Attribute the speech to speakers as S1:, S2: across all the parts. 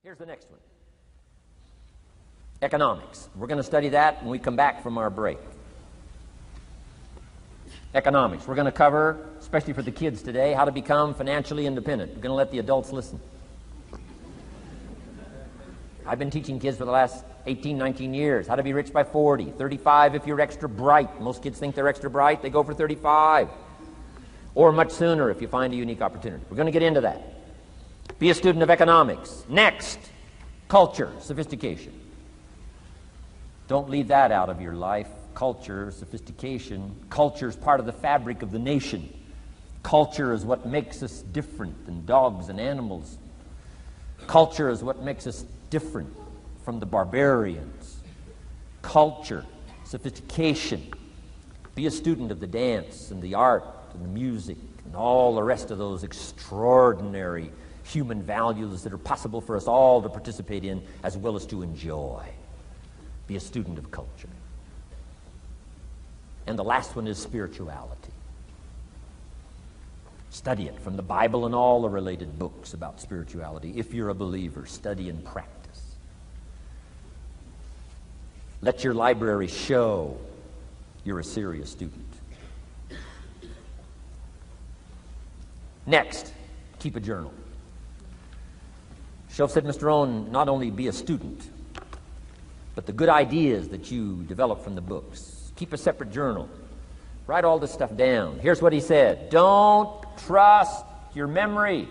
S1: Here's the next one. Economics. We're going to study that when we come back from our break. Economics. We're going to cover, especially for the kids today, how to become financially independent. We're going to let the adults listen. I've been teaching kids for the last 18, 19 years how to be rich by 40, 35 if you're extra bright. Most kids think they're extra bright. They go for 35. Or much sooner if you find a unique opportunity. We're going to get into that. Be a student of economics. Next, culture, sophistication. Don't leave that out of your life. Culture, sophistication. Culture is part of the fabric of the nation. Culture is what makes us different than dogs and animals. Culture is what makes us different from the barbarians. Culture, sophistication. Be a student of the dance and the art and the music and all the rest of those extraordinary human values that are possible for us all to participate in as well as to enjoy. Be a student of culture. And the last one is spirituality. Study it from the Bible and all the related books about spirituality. If you're a believer, study and practice. Let your library show you're a serious student. Next, keep a journal. Shoaff said, Mr. Rohn, not only be a student, but the good ideas that you develop from the books. Keep a separate journal. Write all this stuff down. Here's what he said. Don't trust your memory.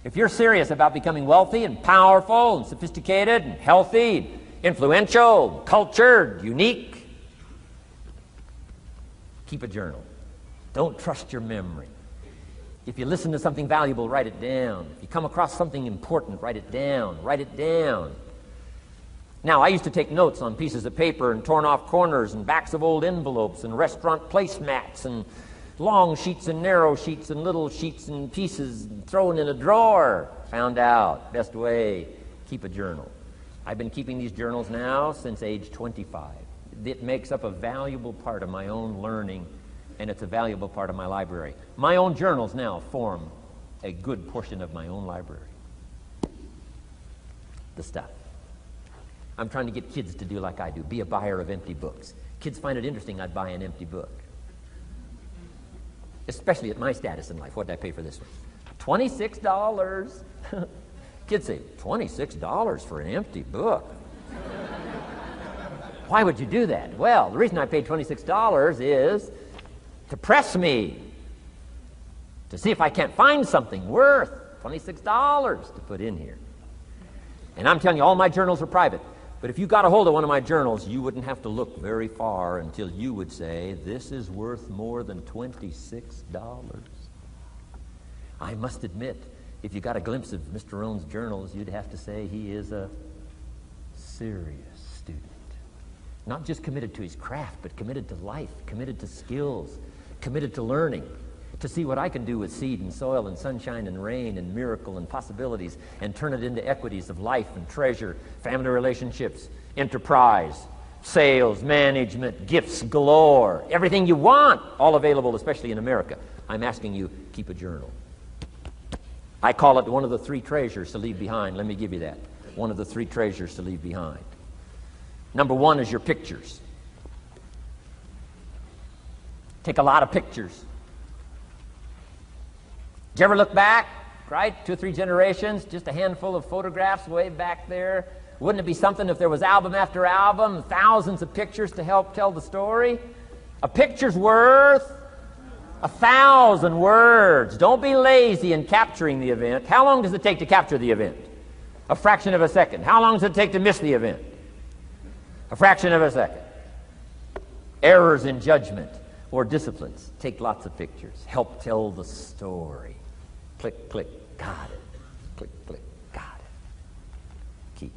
S1: If you're serious about becoming wealthy and powerful and sophisticated and healthy, influential, cultured, unique, keep a journal. Don't trust your memory. If you listen to something valuable, write it down. If you come across something important, write it down. Write it down. Now, I used to take notes on pieces of paper and torn off corners and backs of old envelopes and restaurant placemats and long sheets and narrow sheets and little sheets and pieces and thrown in a drawer. Found out, best way, keep a journal. I've been keeping these journals now since age 25. It makes up a valuable part of my own learning, and it's a valuable part of my library. My own journals now form a good portion of my own library. The stuff. I'm trying to get kids to do like I do, be a buyer of empty books. Kids find it interesting I'd buy an empty book. Especially at my status in life. What did I pay for this one? $26. Kids say, $26 for an empty book? Why would you do that? Well, the reason I paid $26 is to press me, to see if I can't find something worth $26 to put in here. And I'm telling you, all my journals are private. But if you got a hold of one of my journals, you wouldn't have to look very far until you would say, this is worth more than $26. I must admit, if you got a glimpse of Mr. Rohn's journals, you'd have to say he is a serious student. Not just committed to his craft, but committed to life, committed to skills, committed to learning, to see what I can do with seed and soil and sunshine and rain and miracle and possibilities and turn it into equities of life and treasure, family relationships, enterprise, sales, management, gifts galore, everything you want, all available, especially in America. I'm asking you, keep a journal. I call it one of the three treasures to leave behind. Let me give you that. One of the three treasures to leave behind. Number one is your pictures. Take a lot of pictures. Did you ever look back, right? 2 or 3 generations, just a handful of photographs way back there. Wouldn't it be something if there was album after album, thousands of pictures to help tell the story? A picture's worth 1,000 words. Don't be lazy in capturing the event. How long does it take to capture the event? A fraction of a second. How long does it take to miss the event? A fraction of a second. Errors in judgment or disciplines. Take lots of pictures. Help tell the story. Click, click, got it. Click, click, got it. Keep.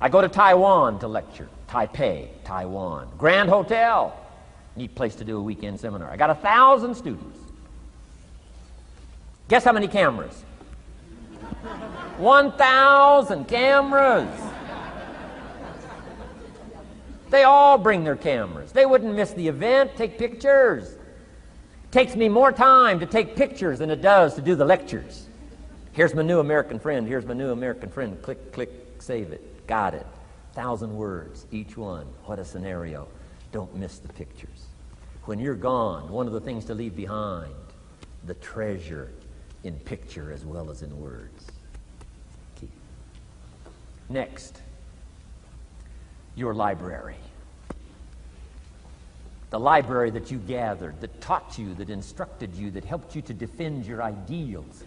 S1: I go to Taiwan to lecture. Taipei, Taiwan. Grand Hotel. Neat place to do a weekend seminar. I got 1,000 students. Guess how many cameras? 1,000 cameras. They all bring their cameras. They wouldn't miss the event, take pictures. It takes me more time to take pictures than it does to do the lectures. Here's my new American friend. Here's my new American friend. Click, click, save it. Got it. 1,000 words, each one. What a scenario. Don't miss the pictures. When you're gone, one of the things to leave behind, the treasure in picture as well as in words. Keep. Next, your library. The library that you gathered, that taught you, that instructed you, that helped you to defend your ideals,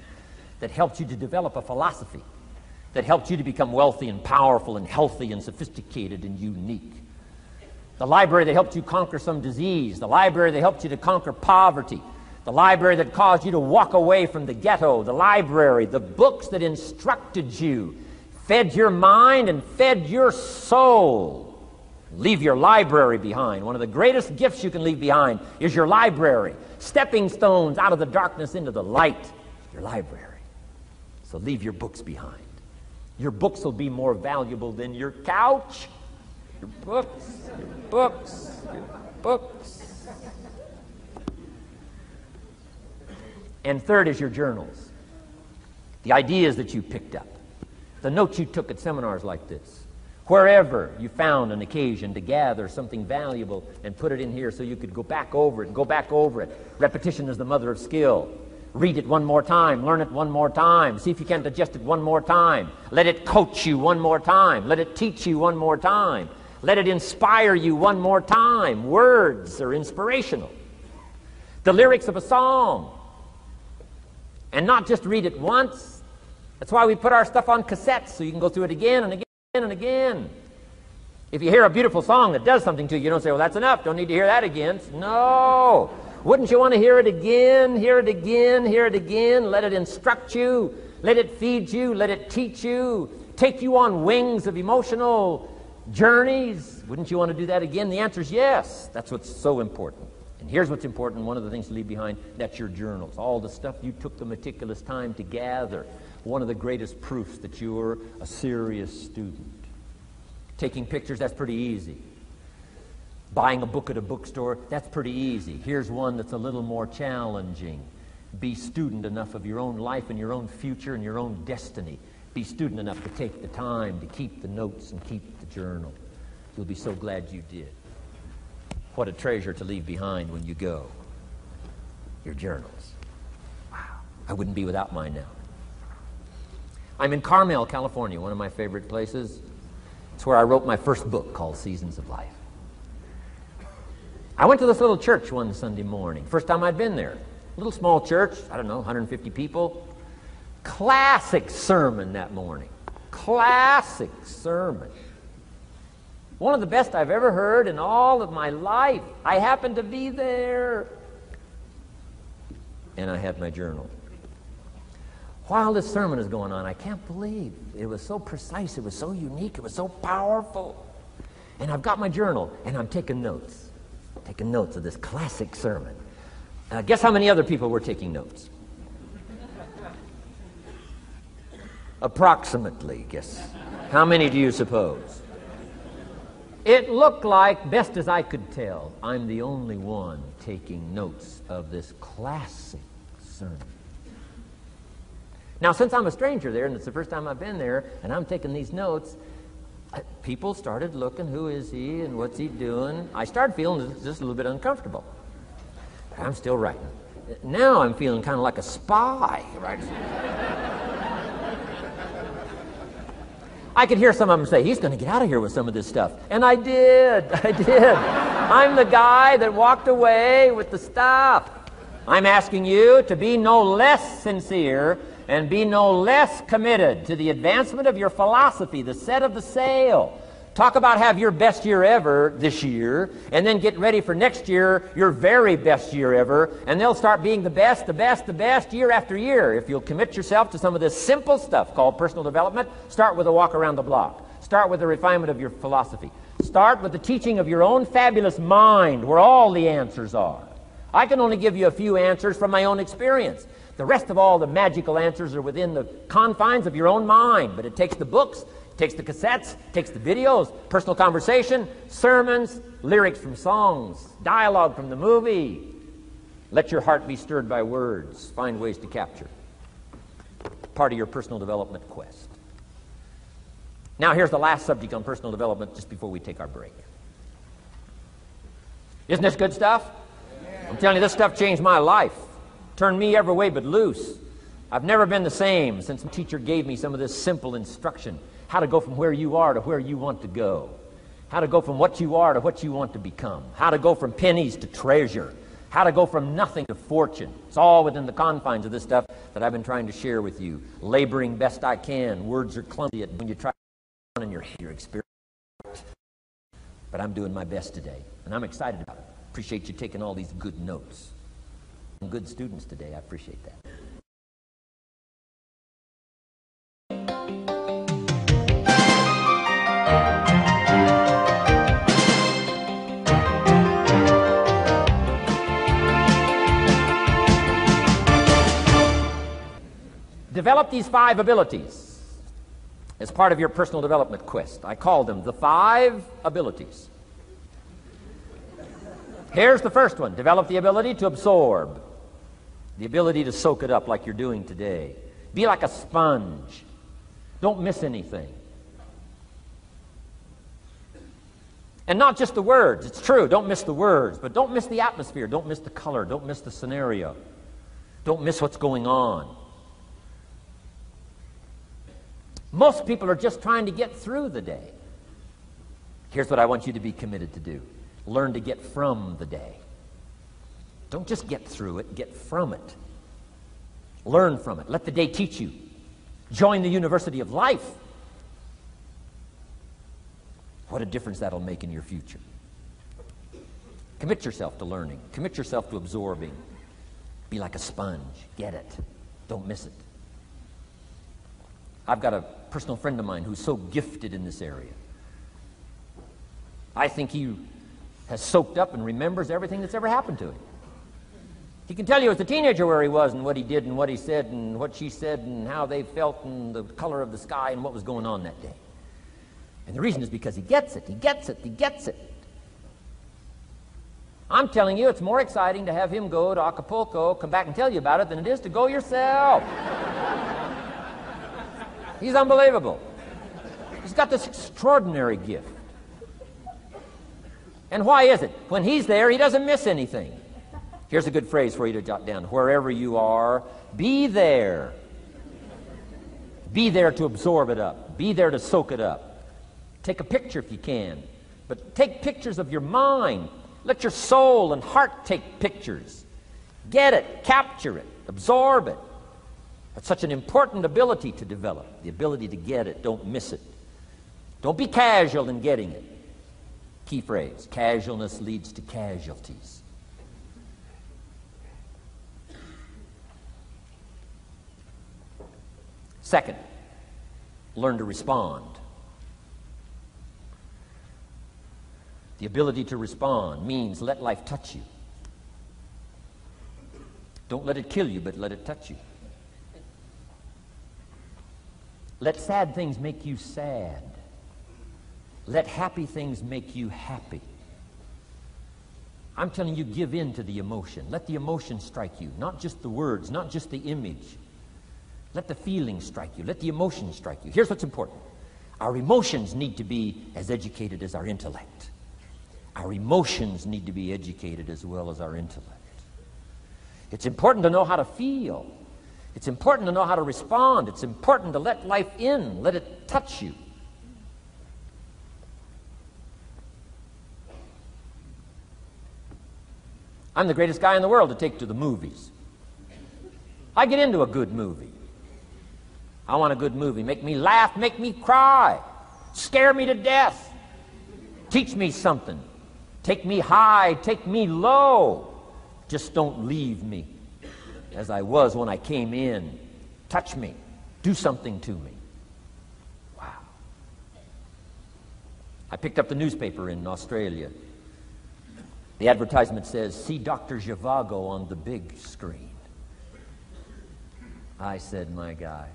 S1: that helped you to develop a philosophy, that helped you to become wealthy and powerful and healthy and sophisticated and unique. The library that helped you conquer some disease, the library that helped you to conquer poverty, the library that caused you to walk away from the ghetto, the library, the books that instructed you, fed your mind and fed your soul. Leave your library behind. One of the greatest gifts you can leave behind is your library. Stepping stones out of the darkness into the light. Your library. So leave your books behind. Your books will be more valuable than your couch. Your books, your books, your books. And third is your journals. The ideas that you picked up. The notes you took at seminars like this. Wherever you found an occasion to gather something valuable and put it in here so you could go back over it and go back over it. Repetition is the mother of skill. Read it one more time. Learn it one more time. See if you can digest it one more time. Let it coach you one more time. Let it teach you one more time. Let it inspire you one more time. Words are inspirational. The lyrics of a song. And not just read it once. That's why we put our stuff on cassettes so you can go through it again and again and again. If you hear a beautiful song that does something to you, you don't say, well, that's enough. Don't need to hear that again. No. Wouldn't you want to hear it again, hear it again, hear it again? Let it instruct you. Let it feed you. Let it teach you. Take you on wings of emotional journeys. Wouldn't you want to do that again? The answer is yes. That's what's so important. And here's what's important. One of the things to leave behind, that's your journals. All the stuff you took the meticulous time to gather. One of the greatest proofs that you're a serious student. Taking pictures, that's pretty easy. Buying a book at a bookstore, that's pretty easy. Here's one that's a little more challenging. Be student enough of your own life and your own future and your own destiny. Be student enough to take the time to keep the notes and keep the journal. You'll be so glad you did. What a treasure to leave behind when you go. Your journals. Wow. I wouldn't be without mine now. I'm in Carmel, California, one of my favorite places. It's where I wrote my first book called Seasons of Life. I went to this little church one Sunday morning. First time I'd been there. Little small church, I don't know, 150 people. Classic sermon that morning. Classic sermon. One of the best I've ever heard in all of my life. I happened to be there. And I had my journal. While this sermon is going on, I can't believe it was so precise, it was so unique, it was so powerful. And I've got my journal, and I'm taking notes. Taking notes of this classic sermon. Guess how many other people were taking notes? Approximately, guess. How many do you suppose? It looked like, best as I could tell, I'm the only one taking notes of this classic sermon. Now, since I'm a stranger there, and it's the first time I've been there, and I'm taking these notes, people started looking, who is he and what's he doing? I started feeling just a little bit uncomfortable. But I'm still writing. Now I'm feeling kind of like a spy, right? I could hear some of them say, he's going to get out of here with some of this stuff. And I did. I'm the guy that walked away with the stuff. I'm asking you to be no less sincere and be no less committed to the advancement of your philosophy, the set of the sail. Talk about have your best year ever this year, and then get ready for next year, your very best year ever, and they'll start being the best year after year. If you'll commit yourself to some of this simple stuff called personal development, start with a walk around the block. Start with the refinement of your philosophy. Start with the teaching of your own fabulous mind, where all the answers are. I can only give you a few answers from my own experience. The rest of all the magical answers are within the confines of your own mind. But it takes the books, it takes the cassettes, it takes the videos, personal conversation, sermons, lyrics from songs, dialogue from the movie. Let your heart be stirred by words. Find ways to capture. part of your personal development quest. Now, here's the last subject on personal development just before we take our break. Isn't this good stuff? I'm telling you, this stuff changed my life. Turned me every way but loose. I've never been the same since the teacher gave me some of this simple instruction. How to go from where you are to where you want to go. How to go from what you are to what you want to become. How to go from pennies to treasure. How to go from nothing to fortune. It's all within the confines of this stuff that I've been trying to share with you. Laboring best I can. Words are clumsy when you try to in your experience. But I'm doing my best today, and I'm excited about it. Appreciate you taking all these good notes. Good students today. I appreciate that. Develop these 5 abilities as part of your personal development quest. I call them the 5 abilities. Here's the first one. Develop the ability to absorb. The ability to soak it up like you're doing today. Be like a sponge. Don't miss anything. And not just the words. It's true, don't miss the words, but don't miss the atmosphere. Don't miss the color. Don't miss the scenario. Don't miss what's going on. Most people are just trying to get through the day. Here's what I want you to be committed to do. Learn to get from the day. Don't just get through it, get from it. Learn from it. Let the day teach you. Join the University of Life. What a difference that'll make in your future. Commit yourself to learning. Commit yourself to absorbing. Be like a sponge. Get it. Don't miss it. I've got a personal friend of mine who's so gifted in this area. I think he has soaked up and remembers everything that's ever happened to him. He can tell you as a teenager where he was and what he did and what he said and what she said and how they felt and the color of the sky and what was going on that day. And the reason is because he gets it. He gets it. He gets it. I'm telling you, it's more exciting to have him go to Acapulco, come back and tell you about it, than it is to go yourself. He's unbelievable. He's got this extraordinary gift. And why is it? When he's there, he doesn't miss anything. Here's a good phrase for you to jot down. Wherever you are, be there. Be there to absorb it up. Be there to soak it up. Take a picture if you can. But take pictures of your mind. Let your soul and heart take pictures. Get it. Capture it. Absorb it. That's such an important ability to develop. The ability to get it. Don't miss it. Don't be casual in getting it. Key phrase. Casualness leads to casualties. Second, learn to respond. The ability to respond means let life touch you. Don't let it kill you, but let it touch you. Let sad things make you sad. Let happy things make you happy. I'm telling you, give in to the emotion. Let the emotion strike you, not just the words, not just the image. Let the feeling strike you. Let the emotion strike you. Here's what's important. Our emotions need to be as educated as our intellect. Our emotions need to be educated as well as our intellect. It's important to know how to feel. It's important to know how to respond. It's important to let life in. Let it touch you. I'm the greatest guy in the world to take to the movies. I get into a good movie. I want a good movie. Make me laugh, make me cry, scare me to death, teach me something, take me high, take me low. Just don't leave me as I was when I came in. Touch me. Do something to me. Wow. I picked up the newspaper in Australia. The advertisement says, see Dr. Zhivago on the big screen. I said, my gosh,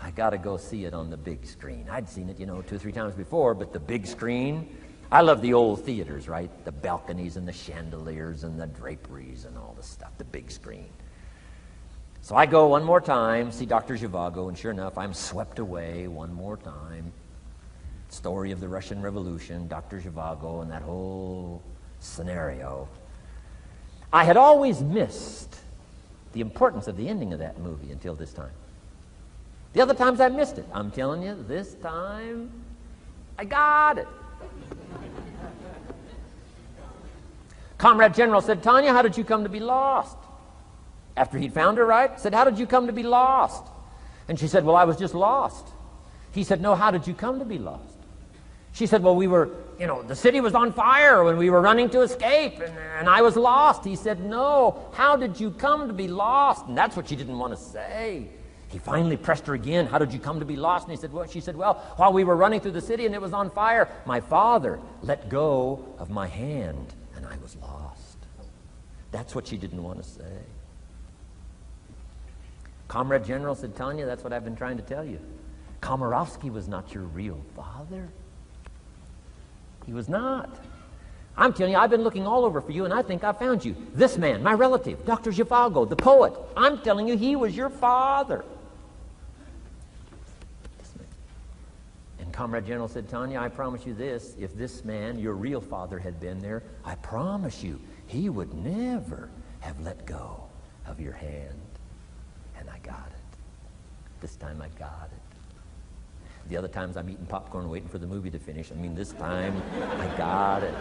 S1: I got to go see it on the big screen. I'd seen it, 2 or 3 times before, but the big screen, I love the old theaters, right? The balconies and the chandeliers and the draperies and all the stuff, the big screen. So I go one more time, see Dr. Zhivago, and sure enough, I'm swept away one more time. Story of the Russian Revolution, Dr. Zhivago, and that whole scenario. I had always missed the importance of the ending of that movie until this time. The other times I missed it. I'm telling you, this time I got it. Comrade General said, Tanya, how did you come to be lost? After he'd found her, right? Said, how did you come to be lost? And she said, well, I was just lost. He said, no, how did you come to be lost? She said, well, we were, the city was on fire when we were running to escape, and I was lost. He said, no, how did you come to be lost? And that's what she didn't want to say. He finally pressed her again, how did you come to be lost? And she said, well, while we were running through the city and it was on fire, my father let go of my hand, and I was lost. That's what she didn't want to say. Comrade General said, Tanya, that's what I've been trying to tell you. Komarovsky was not your real father. He was not. I'm telling you, I've been looking all over for you, and I think I found you. This man, my relative, Dr. Zhivago, the poet, I'm telling you, he was your father. And Comrade General said, Tanya, I promise you this, if this man, your real father, had been there, I promise you, he would never have let go of your hand. And I got it. This time I got it. The other times I'm eating popcorn waiting for the movie to finish. I mean, this time I got it.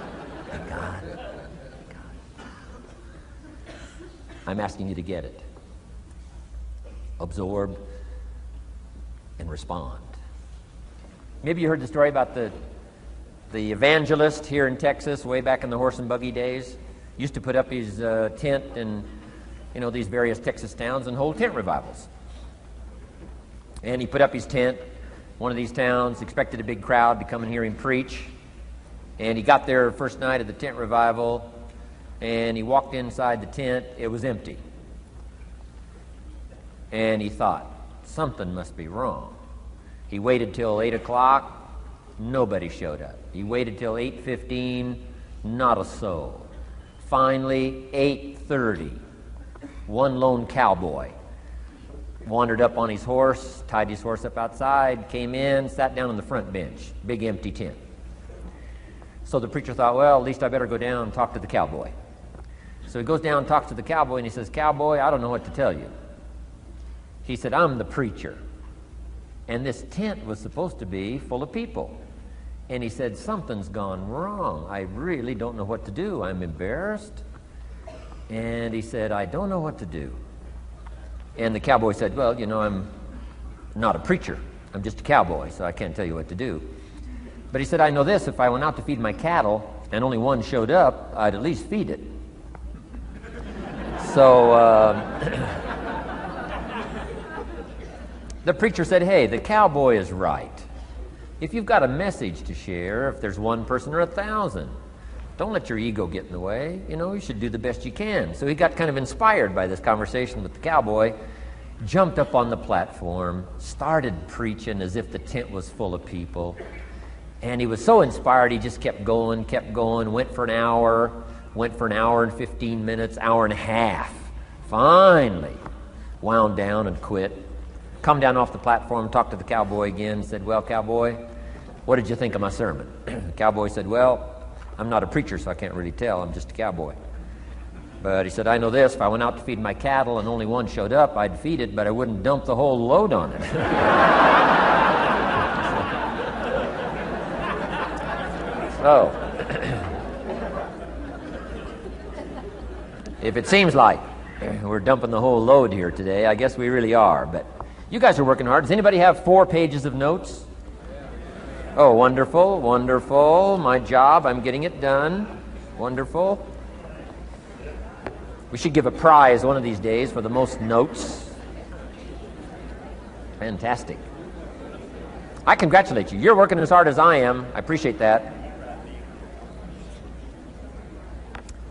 S1: I got it. I got it. I'm asking you to get it. Absorb and respond. Maybe you heard the story about the evangelist here in Texas way back in the horse and buggy days. Used to put up his tent in these various Texas towns and hold tent revivals. And he put up his tent. One of these towns expected a big crowd to come and hear him preach. And he got there first night of the tent revival, and he walked inside the tent. It was empty. And he thought, something must be wrong. He waited till 8 o'clock. Nobody showed up. He waited till 8:15. Not a soul. Finally, 8:30. One lone cowboy wandered up on his horse, tied his horse up outside, came in, sat down on the front bench, big empty tent. So the preacher thought, well, at least I better go down and talk to the cowboy. So he goes down and talks to the cowboy, and he says, Cowboy, I don't know what to tell you. He said, I'm the preacher, and this tent was supposed to be full of people. And he said, something's gone wrong. I really don't know what to do. I'm embarrassed. And he said, I don't know what to do. And the cowboy said, well, I'm not a preacher. I'm just a cowboy, so I can't tell you what to do. But he said, I know this, if I went out to feed my cattle and only one showed up, I'd at least feed it. So the preacher said, hey, the cowboy is right. If you've got a message to share, if there's one person or 1,000, don't let your ego get in the way. You should do the best you can. So he got kind of inspired by this conversation with the cowboy, jumped up on the platform, started preaching as if the tent was full of people. And he was so inspired, he just kept going, went for an hour and 15 minutes, hour and a half. Finally, wound down and quit. Come down off the platform, talked to the cowboy again, said, well, cowboy, what did you think of my sermon? The cowboy said, well, I'm not a preacher, so I can't really tell. I'm just a cowboy. But he said, I know this. If I went out to feed my cattle and only one showed up, I'd feed it, but I wouldn't dump the whole load on it. So, if it seems like we're dumping the whole load here today, I guess we really are. But you guys are working hard. Does anybody have 4 pages of notes? Oh, wonderful, wonderful. My job, I'm getting it done. Wonderful. We should give a prize one of these days for the most notes. Fantastic. I congratulate you. You're working as hard as I am. I appreciate that.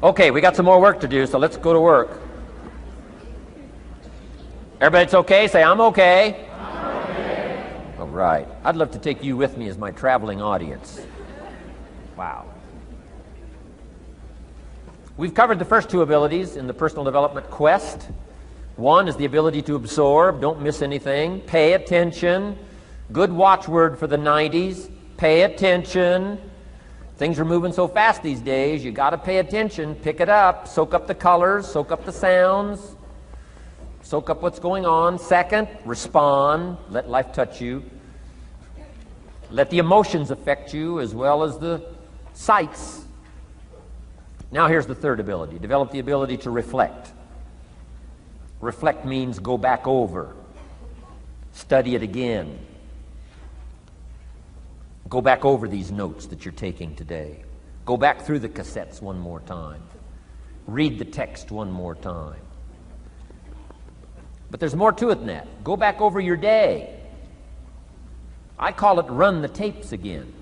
S1: Okay, we got some more work to do, so let's go to work. Everybody's okay? Say, I'm okay. All right. I'd love to take you with me as my traveling audience. Wow. We've covered the first 2 abilities in the personal development quest. One is the ability to absorb, don't miss anything, pay attention. Good watchword for the 90s, pay attention. Things are moving so fast these days, you got to pay attention, pick it up, soak up the colors, soak up the sounds, soak up what's going on. Second, respond, let life touch you. Let the emotions affect you as well as the sights. Now here's the third ability. Develop the ability to reflect. Reflect means go back over. Study it again. Go back over these notes that you're taking today. Go back through the cassettes one more time. Read the text one more time. But there's more to it than that. Go back over your day. I call it run the tapes again,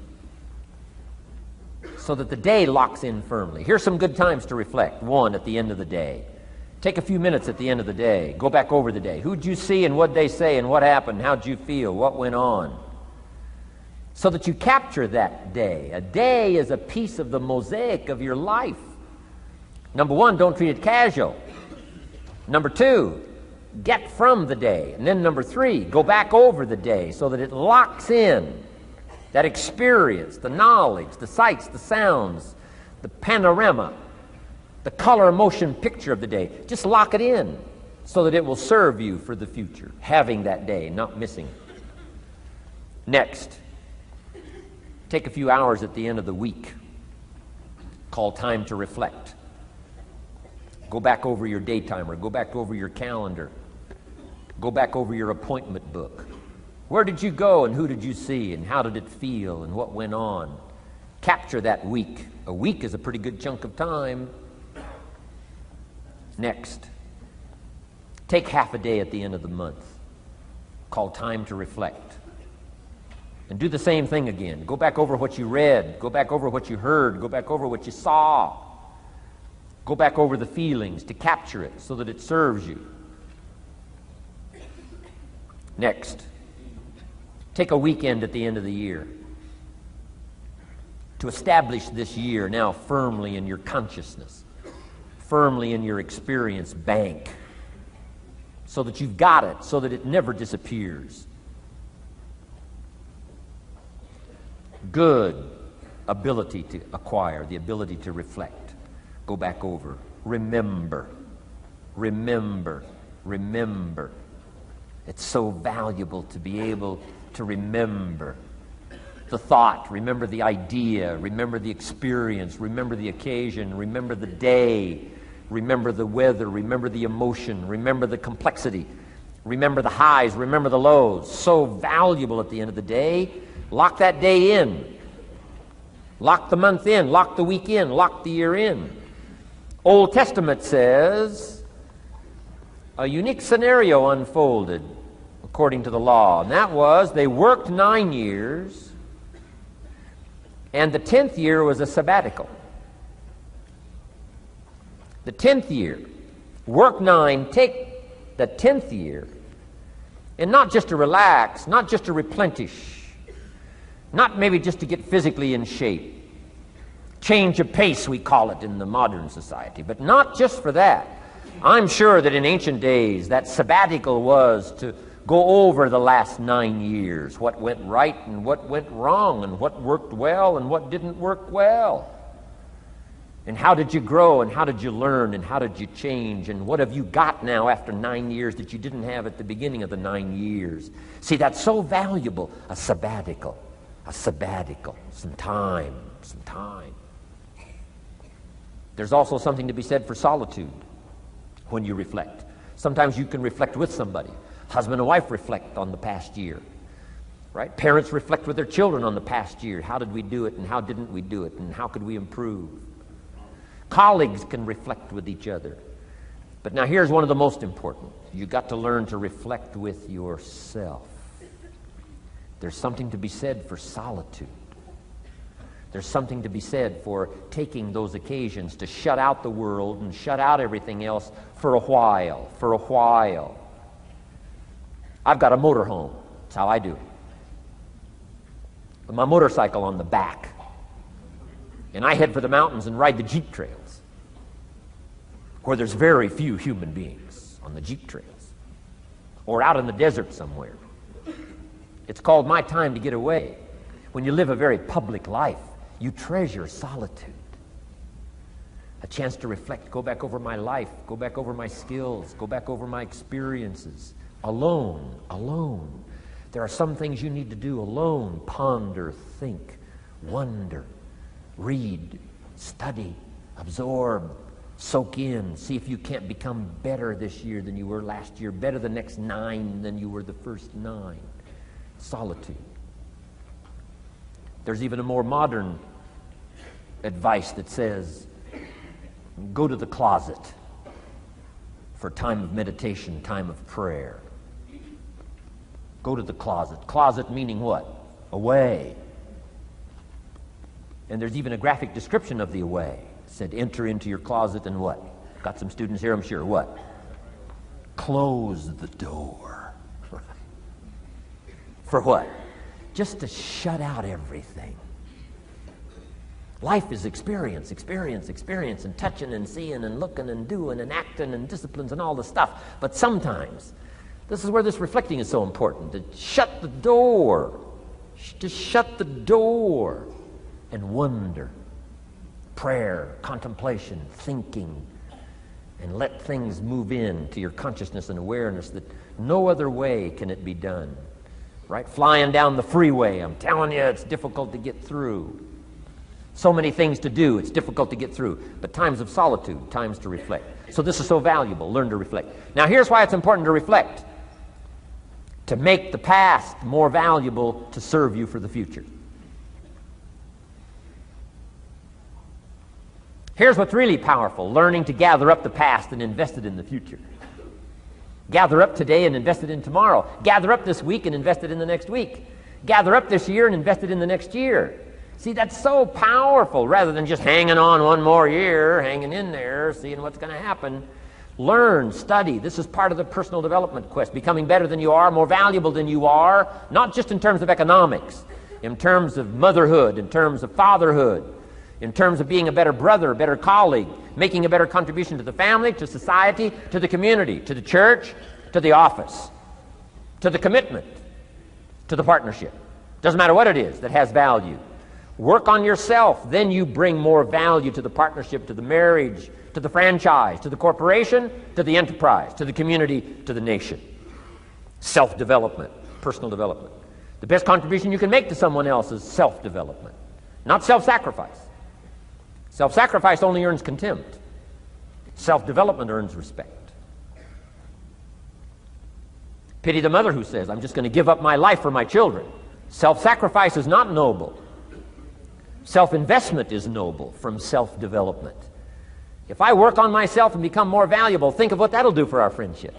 S1: so that the day locks in firmly. Here's some good times to reflect. One, at the end of the day. Take a few minutes at the end of the day. Go back over the day. Who'd you see and what'd they say and what happened? How'd you feel? What went on? So that you capture that day. A day is a piece of the mosaic of your life. Number one, don't treat it casual. Number two, get from the day. And then number three, go back over the day so that it locks in that experience, the knowledge, the sights, the sounds, the panorama, the color, motion, picture of the day. Just lock it in so that it will serve you for the future, having that day, not missing it. Next, take a few hours at the end of the week, called time to reflect. Go back over your day timer, go back over your calendar, go back over your appointment book. Where did you go and who did you see and how did it feel and what went on? Capture that week. A week is a pretty good chunk of time. Next, take half a day at the end of the month, called time to reflect. And do the same thing again. Go back over what you read, go back over what you heard, go back over what you saw. Go back over the feelings to capture it so that it serves you. Next, take a weekend at the end of the year to establish this year now firmly in your consciousness, firmly in your experience bank, so that you've got it, so that it never disappears. Good ability to acquire, the ability to reflect. Go back over. Remember. Remember. Remember. It's so valuable to be able to remember the thought, remember the idea, remember the experience, remember the occasion, remember the day, remember the weather, remember the emotion, remember the complexity, remember the highs, remember the lows. So valuable at the end of the day. Lock that day in. Lock the month in. Lock the week in. Lock the year in. Old Testament says a unique scenario unfolded according to the law, and that was they worked 9 years, and the 10th year was a sabbatical. The 10th year, work 9, take the 10th year, and not just to relax, not just to replenish, not maybe just to get physically in shape. Change of pace, we call it in the modern society, but not just for that. I'm sure that in ancient days, that sabbatical was to go over the last 9 years, what went right and what went wrong, and what worked well and what didn't work well. And how did you grow, and how did you learn, and how did you change, and what have you got now after 9 years that you didn't have at the beginning of the 9 years? See, that's so valuable, a sabbatical, some time. There's also something to be said for solitude when you reflect. Sometimes you can reflect with somebody. Husband and wife reflect on the past year, right? Parents reflect with their children on the past year. How did we do it, and how didn't we do it, and how could we improve? Colleagues can reflect with each other. But now here's one of the most important. You got to learn to reflect with yourself. There's something to be said for solitude. There's something to be said for taking those occasions to shut out the world and shut out everything else for a while. I've got a motorhome. That's how I do it. With my motorcycle on the back. And I head for the mountains and ride the Jeep trails, where there's very few human beings. on the Jeep trails or out in the desert somewhere. It's called my time to get away. When you live a very public life, you treasure solitude. A chance to reflect, go back over my life, go back over my skills, go back over my experiences. Alone. There are some things you need to do alone. Ponder, think, wonder, read, study, absorb, soak in. See if you can't become better this year than you were last year, better the next 9 than you were the first 9. Solitude. There's even a more modern advice that says, go to the closet for time of meditation, time of prayer. Go to the closet. Closet meaning what? Away. And there's even a graphic description of the away. It said, enter into your closet and what? Got some students here, I'm sure. What? Close the door. For what? Just to shut out everything. Life is experience, and touching and seeing and looking and doing and acting and disciplines and all the stuff. But sometimes, this is where this reflecting is so important, to shut the door. Just shut the door and wonder. Prayer, contemplation, thinking, and let things move in to your consciousness and awareness that no other way can it be done. Right? Flying down the freeway, I'm telling you, it's difficult to get through. So many things to do, it's difficult to get through. But times of solitude, times to reflect. So this is so valuable, learn to reflect. Now here's why it's important to reflect. To make the past more valuable to serve you for the future. Here's what's really powerful, learning to gather up the past and invest it in the future. Gather up today and invest it in tomorrow. Gather up this week and invest it in the next week. Gather up this year and invest it in the next year. See, that's so powerful, rather than just hanging on one more year, hanging in there, seeing what's going to happen. Learn, study. This is part of the personal development quest, becoming better than you are, more valuable than you are, not just in terms of economics, in terms of motherhood, in terms of fatherhood, in terms of being a better brother, a better colleague, making a better contribution to the family, to society, to the community, to the church, to the office, to the commitment, to the partnership. Doesn't matter what it is that has value. Work on yourself, then you bring more value to the partnership, to the marriage, to the franchise, to the corporation, to the enterprise, to the community, to the nation. Self-development, personal development. The best contribution you can make to someone else is self-development, not self-sacrifice. Self-sacrifice only earns contempt. Self-development earns respect. Pity the mother who says, I'm just going to give up my life for my children. Self-sacrifice is not noble. Self-investment is noble from self-development. If I work on myself and become more valuable, think of what that'll do for our friendship.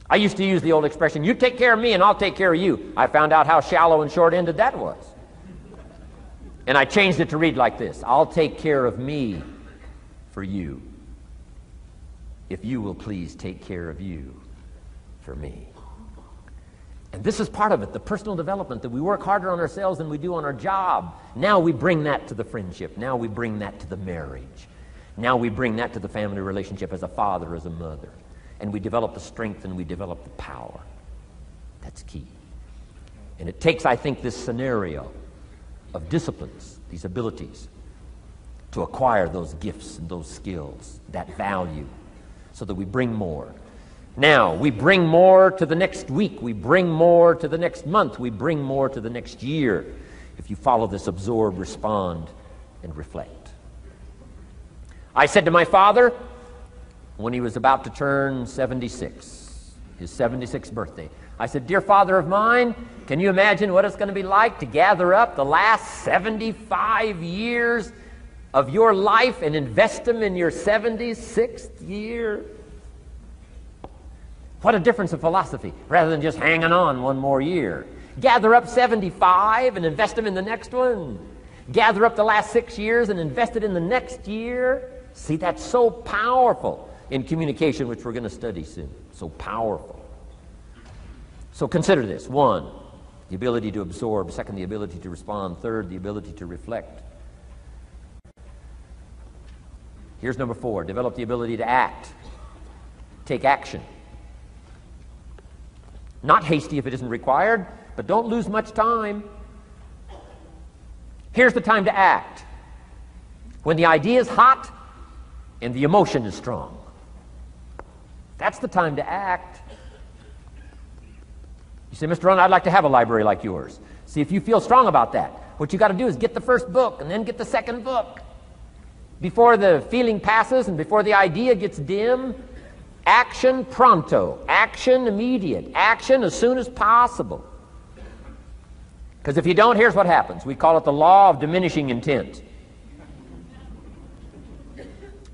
S1: I used to use the old expression, you take care of me and I'll take care of you. I found out how shallow and short-ended that was. And I changed it to read like this, I'll take care of me for you, if you will please take care of you for me. And this is part of it, the personal development, that we work harder on ourselves than we do on our job. Now we bring that to the friendship. Now we bring that to the marriage. Now we bring that to the family relationship as a father, as a mother. And we develop the strength and we develop the power. That's key. And it takes, I think, this scenario of disciplines, these abilities, to acquire those gifts and those skills, that value, so that we bring more. Now, we bring more to the next week. We bring more to the next month. We bring more to the next year. If you follow this absorb, respond, and reflect. I said to my father, when he was about to turn 76, his 76th birthday, I said, dear father of mine, can you imagine what it's going to be like to gather up the last 75 years of your life and invest them in your 76th year? What a difference of philosophy, rather than just hanging on one more year. Gather up 75 and invest them in the next one. Gather up the last 6 years and invest it in the next year. See, that's so powerful in communication, which we're going to study soon. So powerful. So consider this. 1, the ability to absorb. 2, the ability to respond. 3, the ability to reflect. Here's number 4, develop the ability to act. Take action. Not hasty if it isn't required, but don't lose much time. Here's the time to act. When the idea is hot and the emotion is strong. That's the time to act. You say, Mr. Rohn, I'd like to have a library like yours. See, if you feel strong about that, what you got to do is get the first book and then get the second book. Before the feeling passes and before the idea gets dim, action pronto, action immediate, action as soon as possible. Because if you don't, here's what happens. We call it the law of diminishing intent.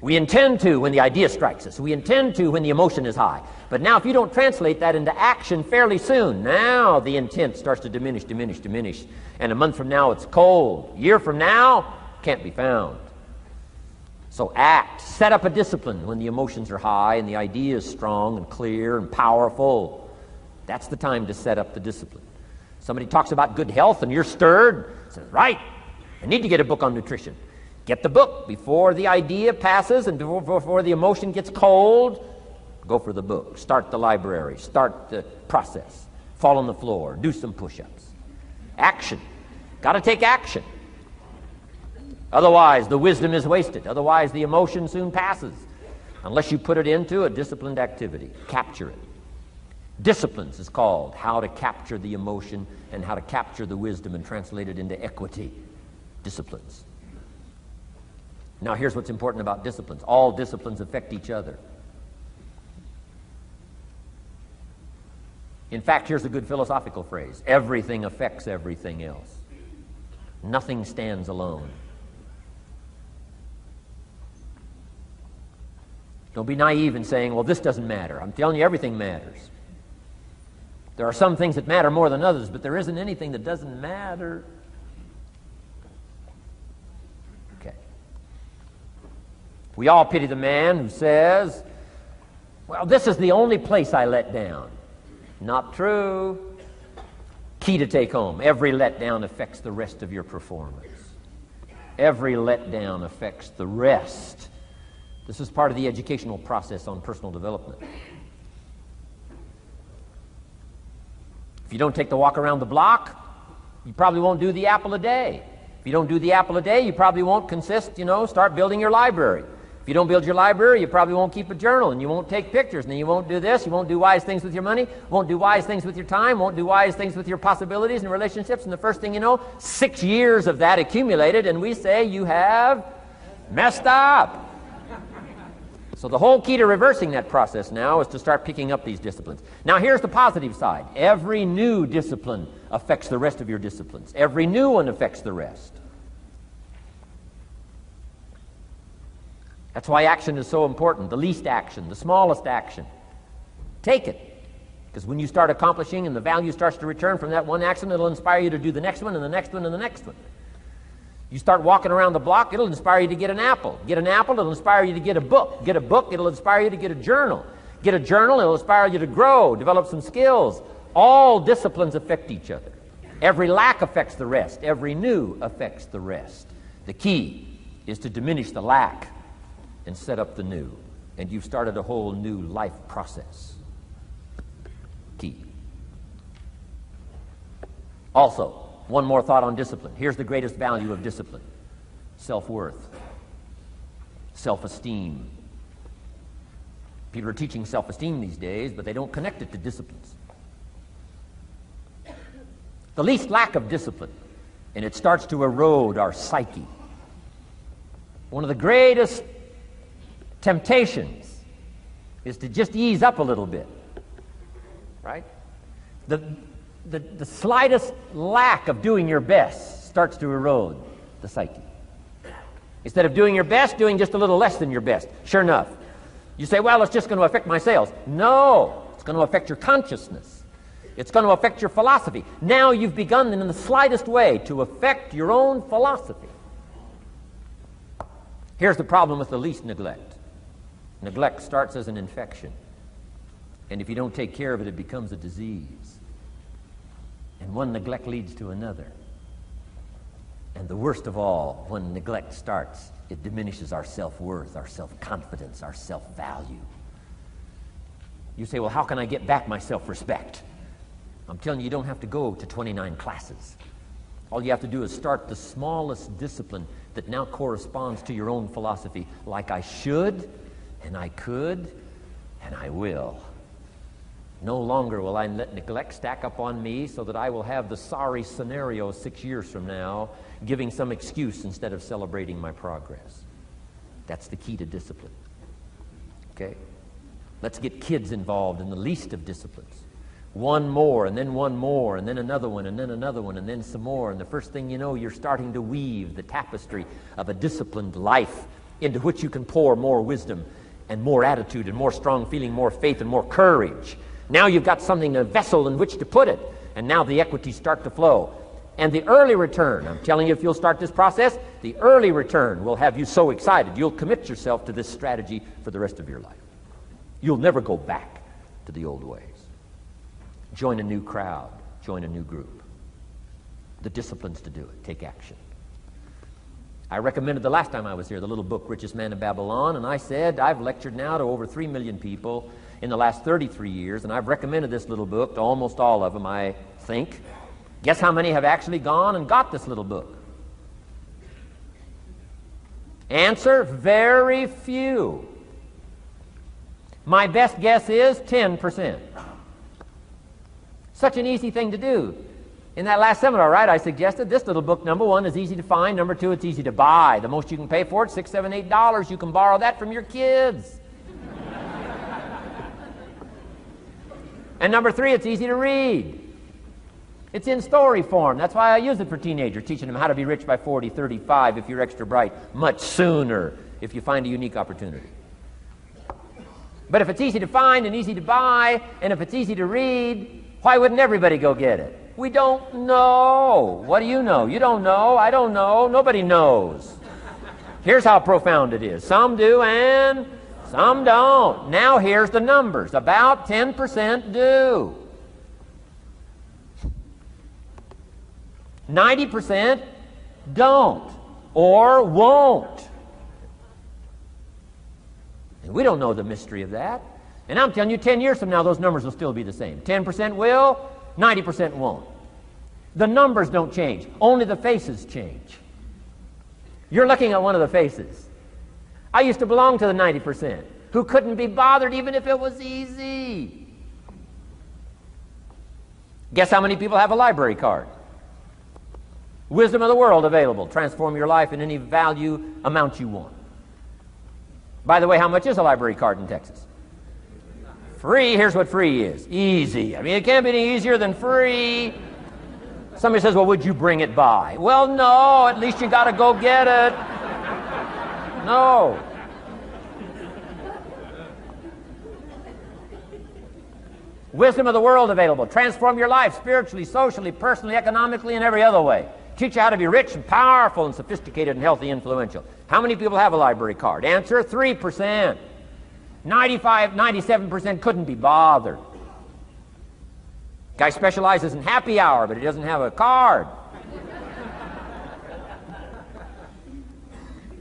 S1: We intend to when the idea strikes us. We intend to when the emotion is high. But now if you don't translate that into action fairly soon, now the intent starts to diminish. And a month from now it's cold. A year from now, can't be found. So act. Set up a discipline when the emotions are high and the idea is strong and clear and powerful. That's the time to set up the discipline. Somebody talks about good health and you're stirred. Says, right, I need to get a book on nutrition. Get the book before the idea passes and before the emotion gets cold. Go for the book. Start the library. Start the process. Fall on the floor. Do some push-ups. Action. Got to take action. Otherwise, the wisdom is wasted. Otherwise, the emotion soon passes. Unless you put it into a disciplined activity. Capture it. Disciplines is called how to capture the emotion and how to capture the wisdom and translate it into equity. Disciplines. Now, here's what's important about disciplines. All disciplines affect each other. In fact, here's a good philosophical phrase. Everything affects everything else. Nothing stands alone. Don't be naive in saying, well, this doesn't matter. I'm telling you, everything matters. There are some things that matter more than others, but there isn't anything that doesn't matter. Okay. We all pity the man who says, well, this is the only place I let down. Not true. Key to take home. Every letdown affects the rest of your performance. Every letdown affects the rest. This is part of the educational process on personal development. If you don't take the walk around the block, you probably won't do the apple a day. If you don't do the apple a day, you probably won't start building your library. If you don't build your library, you probably won't keep a journal, and you won't take pictures, and then you won't do this, you won't do wise things with your money, won't do wise things with your time, won't do wise things with your possibilities and relationships, and the first thing you know, 6 years of that accumulated, and we say you have messed up. So the whole key to reversing that process now is to start picking up these disciplines. Now here's the positive side. Every new discipline affects the rest of your disciplines. Every new one affects the rest. That's why action is so important. The least action, the smallest action. Take it. Because when you start accomplishing and the value starts to return from that one action, it'll inspire you to do the next one and the next one and the next one. You start walking around the block, it'll inspire you to get an apple. Get an apple, it'll inspire you to get a book. Get a book, it'll inspire you to get a journal. Get a journal, it'll inspire you to grow, develop some skills. All disciplines affect each other. Every lack affects the rest. Every new affects the rest. The key is to diminish the lack and set up the new. And you've started a whole new life process. Key. Also, one more thought on discipline. Here's the greatest value of discipline. Self-worth. Self-esteem. People are teaching self-esteem these days, but they don't connect it to disciplines. The least lack of discipline, and it starts to erode our psyche. One of the greatest temptations is to just ease up a little bit, right? The slightest lack of doing your best starts to erode the psyche. Instead of doing your best, doing just a little less than your best. Sure enough. You say, well, it's just going to affect my sales. No, it's going to affect your consciousness. It's going to affect your philosophy. Now you've begun in the slightest way to affect your own philosophy. Here's the problem with the least neglect. Neglect starts as an infection. And if you don't take care of it, it becomes a disease. And one neglect leads to another. And the worst of all, when neglect starts, it diminishes our self-worth, our self-confidence, our self-value. You say, well, how can I get back my self-respect? I'm telling you, you don't have to go to 29 classes. All you have to do is start the smallest discipline that now corresponds to your own philosophy, like I should, and I could, and I will. No longer will I let neglect stack up on me so that I will have the sorry scenario 6 years from now, giving some excuse instead of celebrating my progress. That's the key to discipline. Okay? Let's get kids involved in the least of disciplines. One more, and then one more, and then another one, and then another one, and then some more. And the first thing you know, you're starting to weave the tapestry of a disciplined life into which you can pour more wisdom and more attitude and more strong feeling, more faith and more courage. Now you've got something, a vessel in which to put it. And now the equities start to flow. And the early return, I'm telling you, if you'll start this process, the early return will have you so excited. You'll commit yourself to this strategy for the rest of your life. You'll never go back to the old ways. Join a new crowd. Join a new group. The disciplines to do it. Take action. I recommended the last time I was here the little book, Richest Man in Babylon, and I said I've lectured now to over 3 million people in the last 33 years, and I've recommended this little book to almost all of them, I think. Guess how many have actually gone and got this little book? Answer, very few. My best guess is 10%. Such an easy thing to do. In that last seminar, right, I suggested this little book, number one, is easy to find. Number two, it's easy to buy. The most you can pay for it, $6, $7, $8. You can borrow that from your kids. And number three, it's easy to read. It's in story form. That's why I use it for teenagers, teaching them how to be rich by 40, 35, if you're extra bright, much sooner, if you find a unique opportunity. But if it's easy to find and easy to buy, and if it's easy to read, why wouldn't everybody go get it? We don't know. What do you know? You don't know. I don't know. Nobody knows. Here's how profound it is. Some do and some don't. Now here's the numbers. About 10% do. 90% don't or won't. And we don't know the mystery of that. And I'm telling you, 10 years from now, those numbers will still be the same. 10% will, 90% won't. The numbers don't change. Only the faces change. You're looking at one of the faces. I used to belong to the 90% who couldn't be bothered even if it was easy. Guess how many people have a library card? Wisdom of the world available. Transform your life in any value amount you want. By the way, how much is a library card in Texas? Free. Here's what free is. Easy. I mean, it can't be any easier than free. Somebody says, well, would you bring it by? Well, no. At least you got to go get it. No. Wisdom of the world available. Transform your life spiritually, socially, personally, economically, and every other way. Teach you how to be rich and powerful and sophisticated and healthy, influential. How many people have a library card? Answer, 3%. 97% couldn't be bothered. Guy specializes in happy hour, but he doesn't have a card.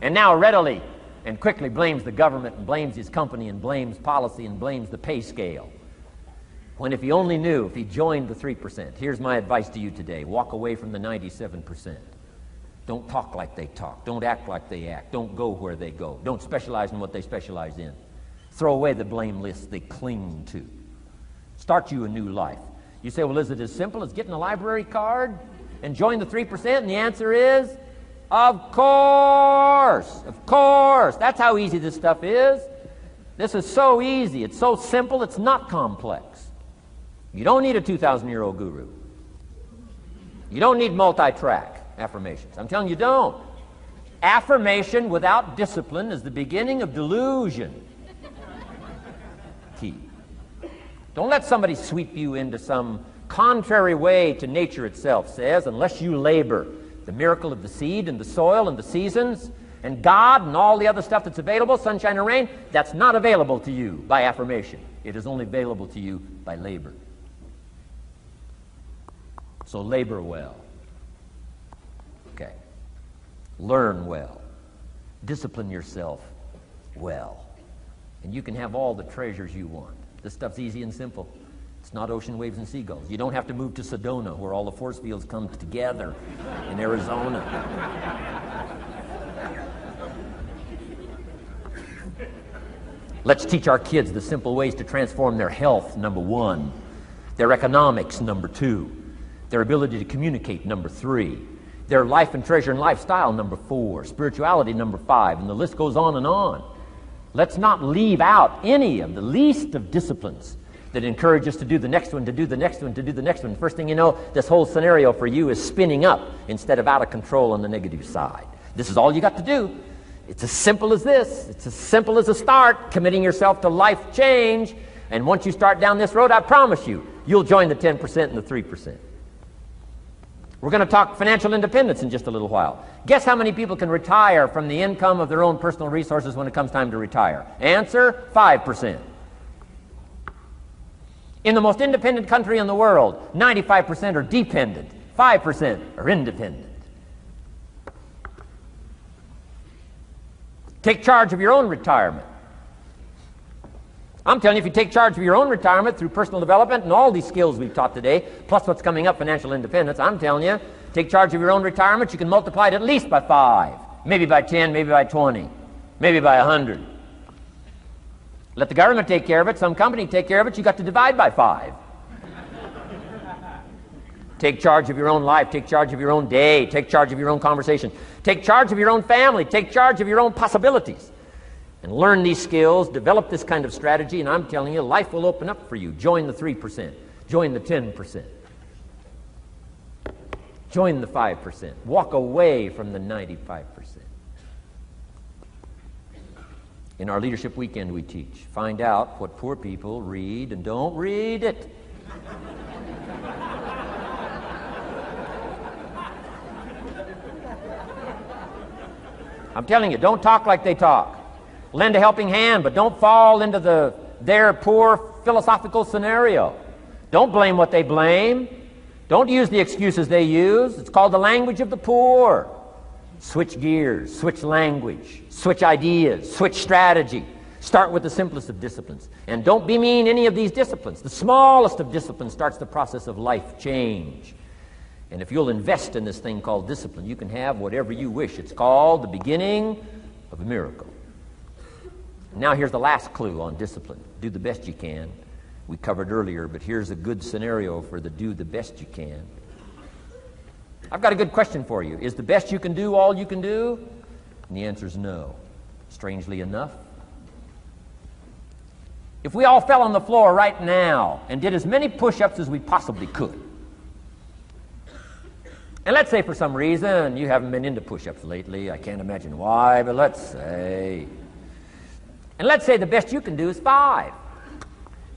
S1: And now readily and quickly blames the government and blames his company and blames policy and blames the pay scale. When if he only knew, if he joined the 3%, here's my advice to you today. Walk away from the 97%. Don't talk like they talk. Don't act like they act. Don't go where they go. Don't specialize in what they specialize in. Throw away the blame lists they cling to. Start you a new life. You say, well, is it as simple as getting a library card and join the 3%? And the answer is, of course. Of course. That's how easy this stuff is. This is so easy. It's so simple. It's not complex. You don't need a 2,000-year-old guru. You don't need multi-track affirmations. I'm telling you, don't. Affirmation without discipline is the beginning of delusion. Key. Don't let somebody sweep you into some contrary way to nature itself says, unless you labor. The miracle of the seed and the soil and the seasons and God and all the other stuff that's available, sunshine and rain, that's not available to you by affirmation. It is only available to you by labor. So labor well. Okay. Learn well. Discipline yourself well. And you can have all the treasures you want. This stuff's easy and simple. It's not ocean waves and seagulls. You don't have to move to Sedona, where all the force fields come together in Arizona. Let's teach our kids the simple ways to transform their health, number 1. Their economics, number 2. Their ability to communicate, number 3. Their life and treasure and lifestyle, number 4. Spirituality, number 5. And the list goes on and on. Let's not leave out any of the least of disciplines that encourage us to do the next one, to do the next one, to do the next one. First thing you know, this whole scenario for you is spinning up instead of out of control on the negative side. This is all you got to do. It's as simple as this. It's as simple as a start, committing yourself to life change. And once you start down this road, I promise you, you'll join the 10% and the 3%. We're going to talk financial independence in just a little while. Guess how many people can retire from the income of their own personal resources when it comes time to retire? Answer, 5%. In the most independent country in the world, 95% are dependent, 5% are independent. Take charge of your own retirement. I'm telling you, if you take charge of your own retirement through personal development and all these skills we've taught today, plus what's coming up, financial independence, I'm telling you, take charge of your own retirement, you can multiply it at least by 5, maybe by 10, maybe by 20, maybe by 100. Let the government take care of it, some company take care of it, you got to divide by 5. Take charge of your own life, take charge of your own day, take charge of your own conversation, take charge of your own family, take charge of your own possibilities. And learn these skills, develop this kind of strategy, and I'm telling you, life will open up for you. Join the 3%. Join the 10%. Join the 5%. Walk away from the 95%. In our Leadership Weekend we teach, find out what poor people read and don't read it. I'm telling you, don't talk like they talk. Lend a helping hand, but don't fall into their poor philosophical scenario. Don't blame what they blame. Don't use the excuses they use. It's called the language of the poor. Switch gears, switch language, switch ideas, switch strategy. Start with the simplest of disciplines. And don't bemean any of these disciplines. The smallest of disciplines starts the process of life change. And if you'll invest in this thing called discipline, you can have whatever you wish. It's called the beginning of a miracle. Now here's the last clue on discipline. Do the best you can. We covered earlier, but here's a good scenario for the do the best you can. I've got a good question for you. Is the best you can do all you can do? And the answer is no. Strangely enough. If we all fell on the floor right now and did as many push-ups as we possibly could, and let's say for some reason you haven't been into push-ups lately, I can't imagine why, but let's say the best you can do is 5.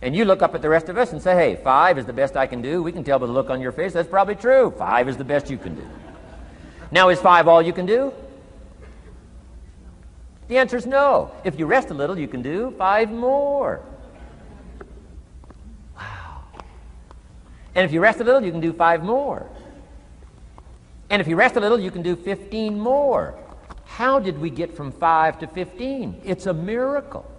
S1: And you look up at the rest of us and say, hey, 5 is the best I can do. We can tell by the look on your face that's probably true. 5 is the best you can do. Now, is 5 all you can do? The answer is no. If you rest a little, you can do 5 more. Wow. And if you rest a little, you can do 5 more. And if you rest a little, you can do 15 more. How did we get from 5 to 15? It's a miracle.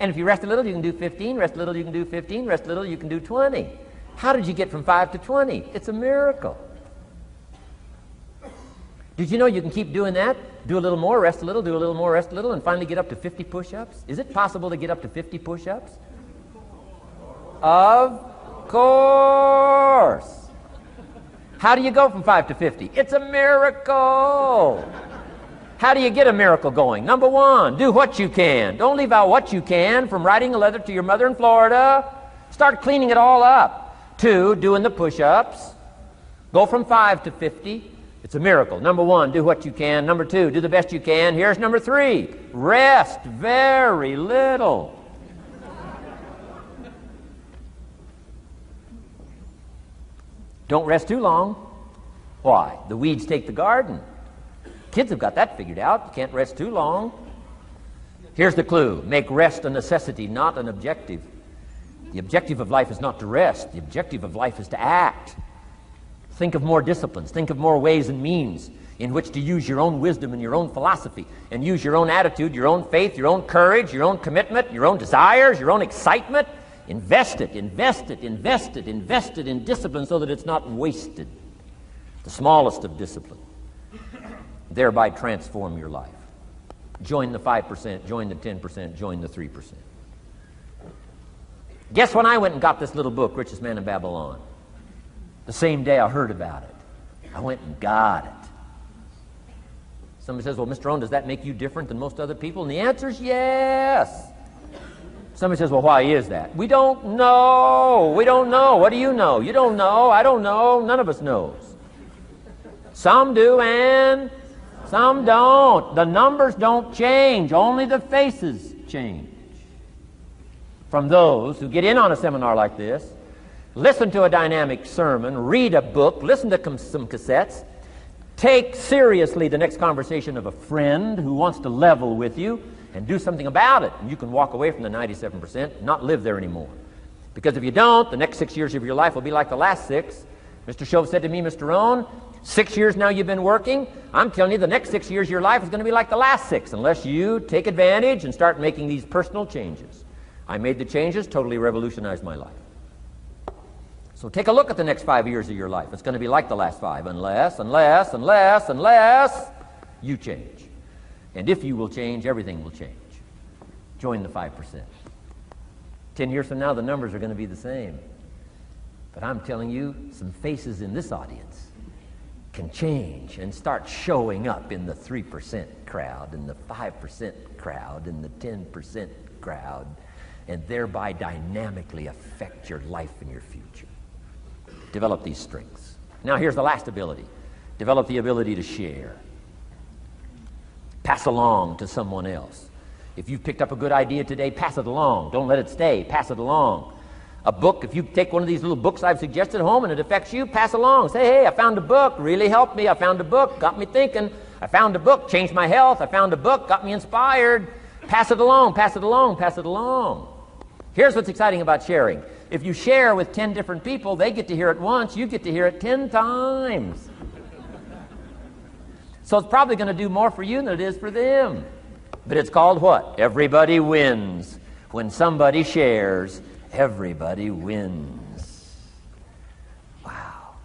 S1: And if you rest a little, you can do 15. Rest a little, you can do 15. Rest a little, you can do 20. How did you get from 5 to 20? It's a miracle. Did you know you can keep doing that? Do a little more, rest a little, do a little more, rest a little, and finally get up to 50 push-ups? Is it possible to get up to 50 push-ups? Of course. How do you go from 5 to 50? It's a miracle. How do you get a miracle going? Number 1, do what you can. Don't leave out what you can, from writing a letter to your mother in Florida. Start cleaning it all up. 2, doing the push-ups. Go from 5 to 50. It's a miracle. Number 1, do what you can. Number 2, do the best you can. Here's number 3, rest very little. Don't rest too long. Why? The weeds take the garden. Kids have got that figured out. You can't rest too long. Here's the clue. Make rest a necessity, not an objective. The objective of life is not to rest. The objective of life is to act. Think of more disciplines. Think of more ways and means in which to use your own wisdom and your own philosophy, and use your own attitude, your own faith, your own courage, your own commitment, your own desires, your own excitement. Invest it, invest it, invest it, invest it in discipline so that it's not wasted. The smallest of discipline. Thereby transform your life. Join the 5%, join the 10%, join the 3%. Guess when I went and got this little book, Richest Man in Babylon? The same day I heard about it. I went and got it. Somebody says, well, Mr. Rohn, does that make you different than most other people? And the answer is yes. Somebody says, well, why is that? We don't know. We don't know. What do you know? You don't know. I don't know. None of us knows. Some do and some don't. The numbers don't change. Only the faces change. From those who get in on a seminar like this, listen to a dynamic sermon, read a book, listen to some cassettes, take seriously the next conversation of a friend who wants to level with you, and do something about it. And you can walk away from the 97% and not live there anymore. Because if you don't, the next 6 years of your life will be like the last 6. Mr. Shove said to me, Mr. Rohn, 6 years now you've been working. I'm telling you, the next 6 years of your life is going to be like the last 6 unless you take advantage and start making these personal changes. I made the changes, totally revolutionized my life. So take a look at the next 5 years of your life. It's going to be like the last 5 unless you change. And if you will change, everything will change. Join the 5%. 10 years from now, the numbers are going to be the same. But I'm telling you, some faces in this audience can change and start showing up in the 3% crowd, in the 5% crowd, in the 10% crowd, and thereby dynamically affect your life and your future. Develop these strengths. Now here's the last ability. Develop the ability to share. Pass along to someone else. If you've picked up a good idea today, pass it along. Don't let it stay. Pass it along. A book, if you take one of these little books I've suggested home and it affects you, pass along. Say, hey, I found a book, really helped me. I found a book, got me thinking. I found a book, changed my health. I found a book, got me inspired. Pass it along, pass it along, pass it along. Here's what's exciting about sharing. If you share with 10 different people, they get to hear it once, you get to hear it 10 times. So it's probably going to do more for you than it is for them. But it's called what? Everybody wins. When somebody shares, everybody wins. Wow.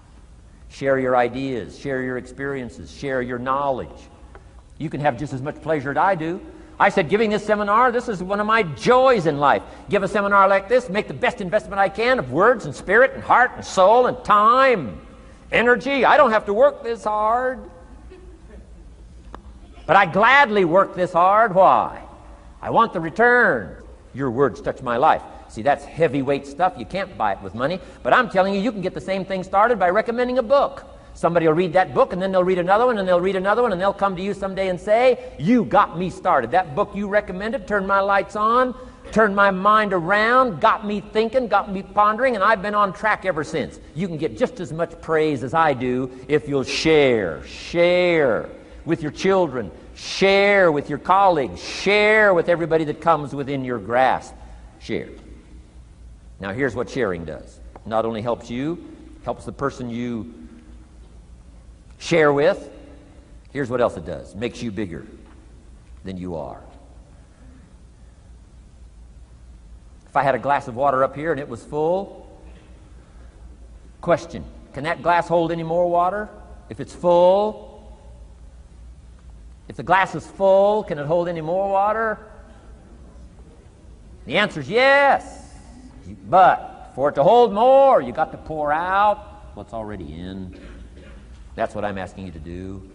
S1: Share your ideas, share your experiences, share your knowledge. You can have just as much pleasure as I do. I said, giving this seminar, this is one of my joys in life. Give a seminar like this, make the best investment I can of words and spirit and heart and soul and time, energy. I don't have to work this hard. But I gladly work this hard. Why? I want the return. Your words touch my life. See, that's heavyweight stuff. You can't buy it with money. But I'm telling you, you can get the same thing started by recommending a book. Somebody will read that book, and then they'll read another one, and they'll read another one, and they'll come to you someday and say, you got me started. That book you recommended turned my lights on, turned my mind around, got me thinking, got me pondering, and I've been on track ever since. You can get just as much praise as I do if you'll share. Share with your children. Share with your colleagues. Share with everybody that comes within your grasp. Share. Now here's what sharing does. Not only helps you, helps the person you share with. Here's what else it does. Makes you bigger than you are. If I had a glass of water up here and it was full, question, can that glass hold any more water? If it's full, if the glass is full, can it hold any more water? The answer is yes. But for it to hold more, you got to pour out what's already in. That's what I'm asking you to do.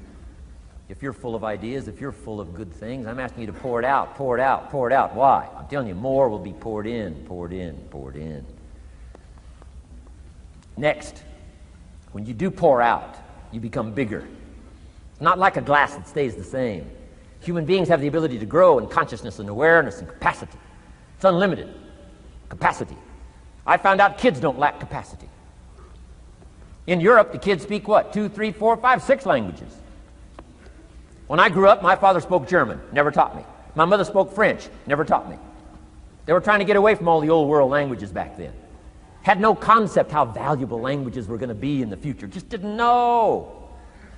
S1: If you're full of ideas, if you're full of good things, I'm asking you to pour it out, pour it out, pour it out. Why? I'm telling you, more will be poured in, poured in, poured in. Next, when you do pour out, you become bigger. It's not like a glass that stays the same. Human beings have the ability to grow in consciousness and awareness and capacity. It's unlimited capacity. I found out kids don't lack capacity. In Europe, the kids speak what? 2, 3, 4, 5, 6 languages. When I grew up, my father spoke German, never taught me. My mother spoke French, never taught me. They were trying to get away from all the old world languages back then. had no concept how valuable languages were going to be in the future, just didn't know.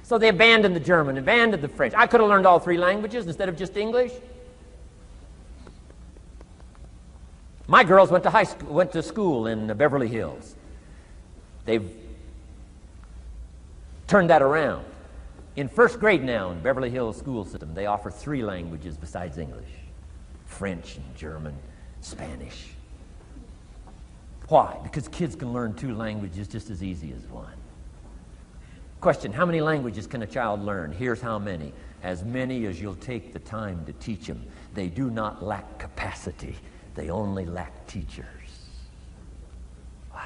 S1: So they abandoned the German, abandoned the French. I could have learned all 3 languages instead of just English. My girls went to school in Beverly Hills. They've turned that around. In first grade now in Beverly Hills school system, they offer 3 languages besides English: French and German, Spanish. Why? Because kids can learn 2 languages just as easy as 1. Question, how many languages can a child learn? Here's how many. As many as you'll take the time to teach them. They do not lack capacity. They only lack teachers. Wow.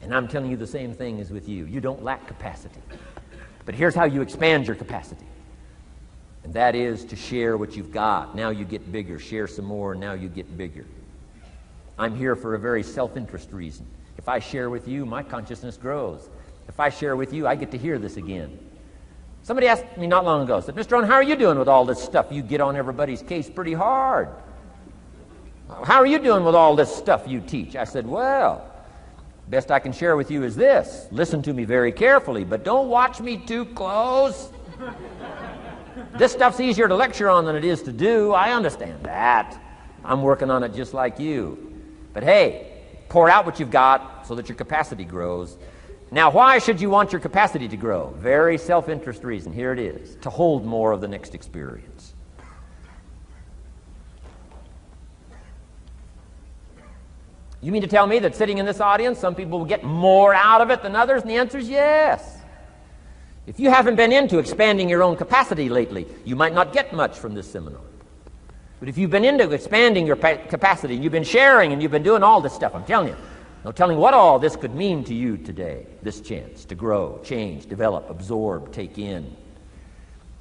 S1: And I'm telling you the same thing is with you. You don't lack capacity. But here's how you expand your capacity. And that is to share what you've got. Now you get bigger. Share some more, now you get bigger. I'm here for a very self-interest reason. If I share with you, my consciousness grows. If I share with you, I get to hear this again. Somebody asked me not long ago, said, Mr. Rohn, how are you doing with all this stuff? You get on everybody's case pretty hard. How are you doing with all this stuff you teach? I said, well, best I can share with you is this. Listen to me very carefully, but don't watch me too close. This stuff's easier to lecture on than it is to do. I understand that. I'm working on it just like you. But hey, pour out what you've got so that your capacity grows. Now, why should you want your capacity to grow? Very self-interest reason. Here it is. To hold more of the next experience. You mean to tell me that sitting in this audience, some people will get more out of it than others? And the answer is yes. If you haven't been into expanding your own capacity lately, you might not get much from this seminar. But if you've been into expanding your capacity, and you've been sharing, and you've been doing all this stuff, I'm telling you, no telling what all this could mean to you today, this chance to grow, change, develop, absorb, take in.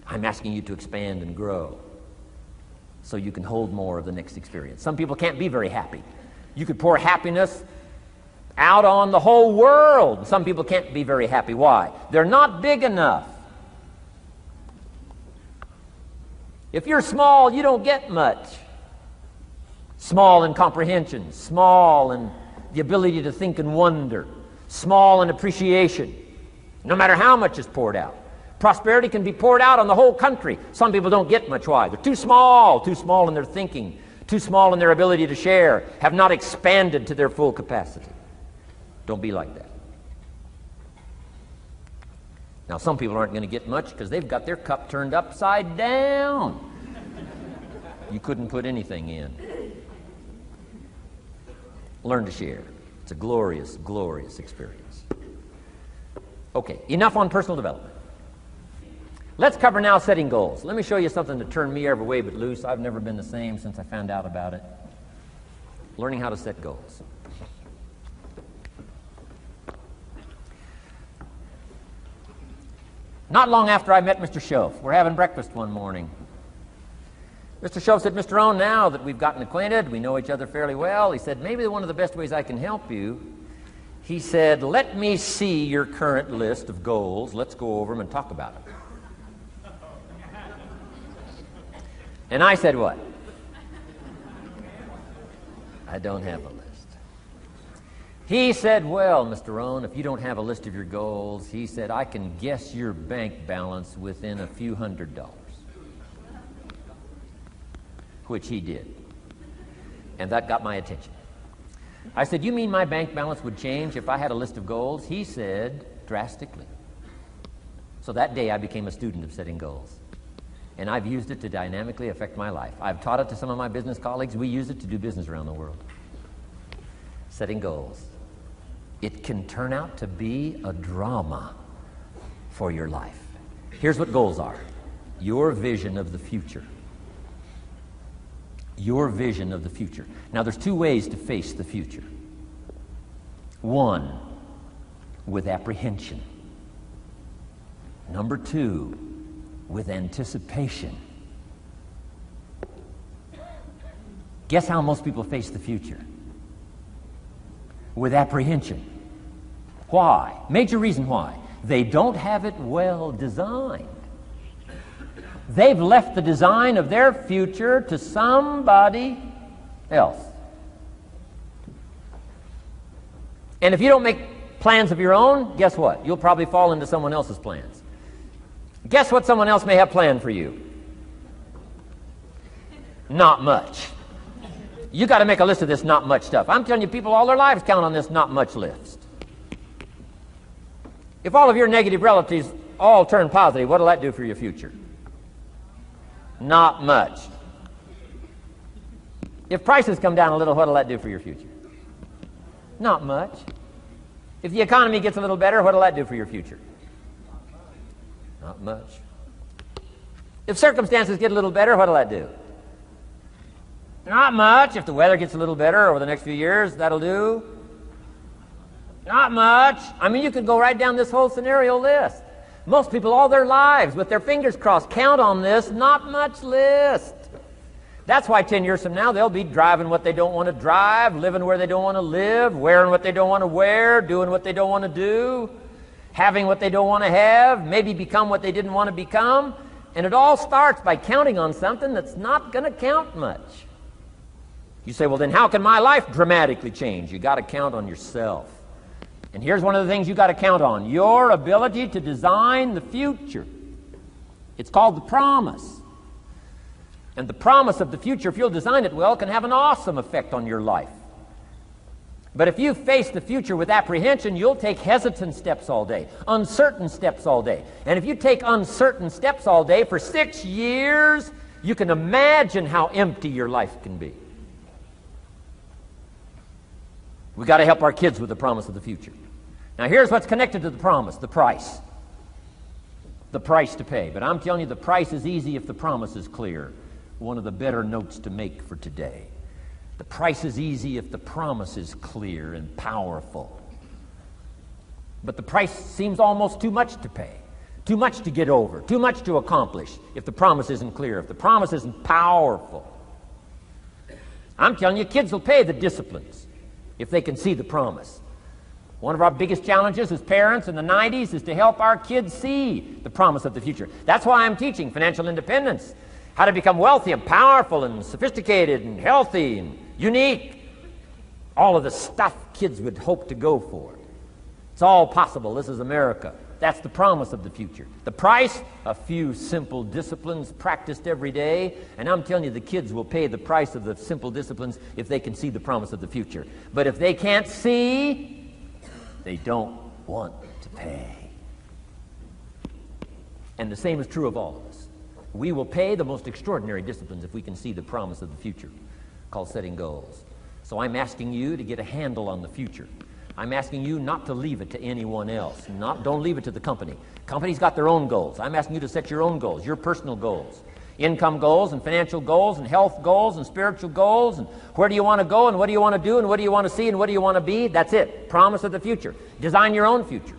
S1: I'm asking you to expand and grow so you can hold more of the next experience. Some people can't be very happy. You could pour happiness out on the whole world. Some people can't be very happy. Why? They're not big enough. If you're small, you don't get much. Small in comprehension, small in the ability to think and wonder, small in appreciation, no matter how much is poured out. Prosperity can be poured out on the whole country. Some people don't get much. Why? They're too small in their thinking, too small in their ability to share, have not expanded to their full capacity. Don't be like that. Now, some people aren't going to get much because they've got their cup turned upside down. You couldn't put anything in. Learn to share. It's a glorious, glorious experience. Okay, enough on personal development. Let's cover now setting goals. Let me show you something that turned me every way but loose. I've never been the same since I found out about it. Learning how to set goals. Not long after I met Mr. Schoaf, we're having breakfast one morning. Mr. Schoaf said, Mr. Rohn, now that we've gotten acquainted, we know each other fairly well, he said, maybe one of the best ways I can help you, he said, let me see your current list of goals. Let's go over them and talk about it. And I said, what? I don't have a list. He said, well, Mr. Rohn, if you don't have a list of your goals, he said, I can guess your bank balance within a few $100. Which he did. And that got my attention. I said, you mean my bank balance would change if I had a list of goals? He said, drastically. So that day I became a student of setting goals. And I've used it to dynamically affect my life. I've taught it to some of my business colleagues. We use it to do business around the world. Setting goals. It can turn out to be a drama for your life. Here's what goals are. Your vision of the future. Your vision of the future. Now, there's 2 ways to face the future. One, with apprehension. Number 2, with anticipation. Guess how most people face the future? With apprehension. Why? Major reason why. They don't have it well designed. They've left the design of their future to somebody else. And if you don't make plans of your own, guess what? You'll probably fall into someone else's plans. Guess what someone else may have planned for you? Not much. You got to make a list of this not much stuff. I'm telling you, people all their lives count on this not much list. If all of your negative relatives all turn positive, what will that do for your future? Not much. If prices come down a little, what will that do for your future? Not much. If the economy gets a little better, what will that do for your future? Not much. If circumstances get a little better, what will that do? Not much. If the weather gets a little better over the next few years, that'll do. Not much. I mean, you could go right down this whole scenario list. Most people all their lives, with their fingers crossed, count on this not much list. That's why 10 years from now, they'll be driving what they don't want to drive, living where they don't want to live, wearing what they don't want to wear, doing what they don't want to do, having what they don't want to have, maybe become what they didn't want to become. And it all starts by counting on something that's not going to count much. You say, well, then how can my life dramatically change? You got to count on yourself. And here's one of the things you got to count on: your ability to design the future. It's called the promise. And the promise of the future, if you'll design it well, can have an awesome effect on your life. But if you face the future with apprehension, you'll take hesitant steps all day, uncertain steps all day. And if you take uncertain steps all day for 6 years, you can imagine how empty your life can be. We've got to help our kids with the promise of the future. Now here's what's connected to the promise: the price. The price to pay. But I'm telling you, the price is easy if the promise is clear. One of the better notes to make for today. The price is easy if the promise is clear and powerful. But the price seems almost too much to pay, too much to get over, too much to accomplish if the promise isn't clear, if the promise isn't powerful. I'm telling you, kids will pay the disciplines if they can see the promise. One of our biggest challenges as parents in the 90s is to help our kids see the promise of the future. That's why I'm teaching financial independence, how to become wealthy and powerful and sophisticated and healthy and unique. All of the stuff kids would hope to go for. It's all possible. This is America. That's the promise of the future. The price, a few simple disciplines practiced every day. And I'm telling you, the kids will pay the price of the simple disciplines if they can see the promise of the future. But if they can't see, they don't want to pay. And the same is true of all of us. We will pay the most extraordinary disciplines if we can see the promise of the future, called setting goals. So I'm asking you to get a handle on the future. I'm asking you not to leave it to anyone else. Don't leave it to the company. Companies got their own goals. I'm asking you to set your own goals, your personal goals. Income goals and financial goals and health goals and spiritual goals, and where do you want to go and what do you want to do and what do you want to see and what do you want to be. That's it. Promise of the future. Design your own future.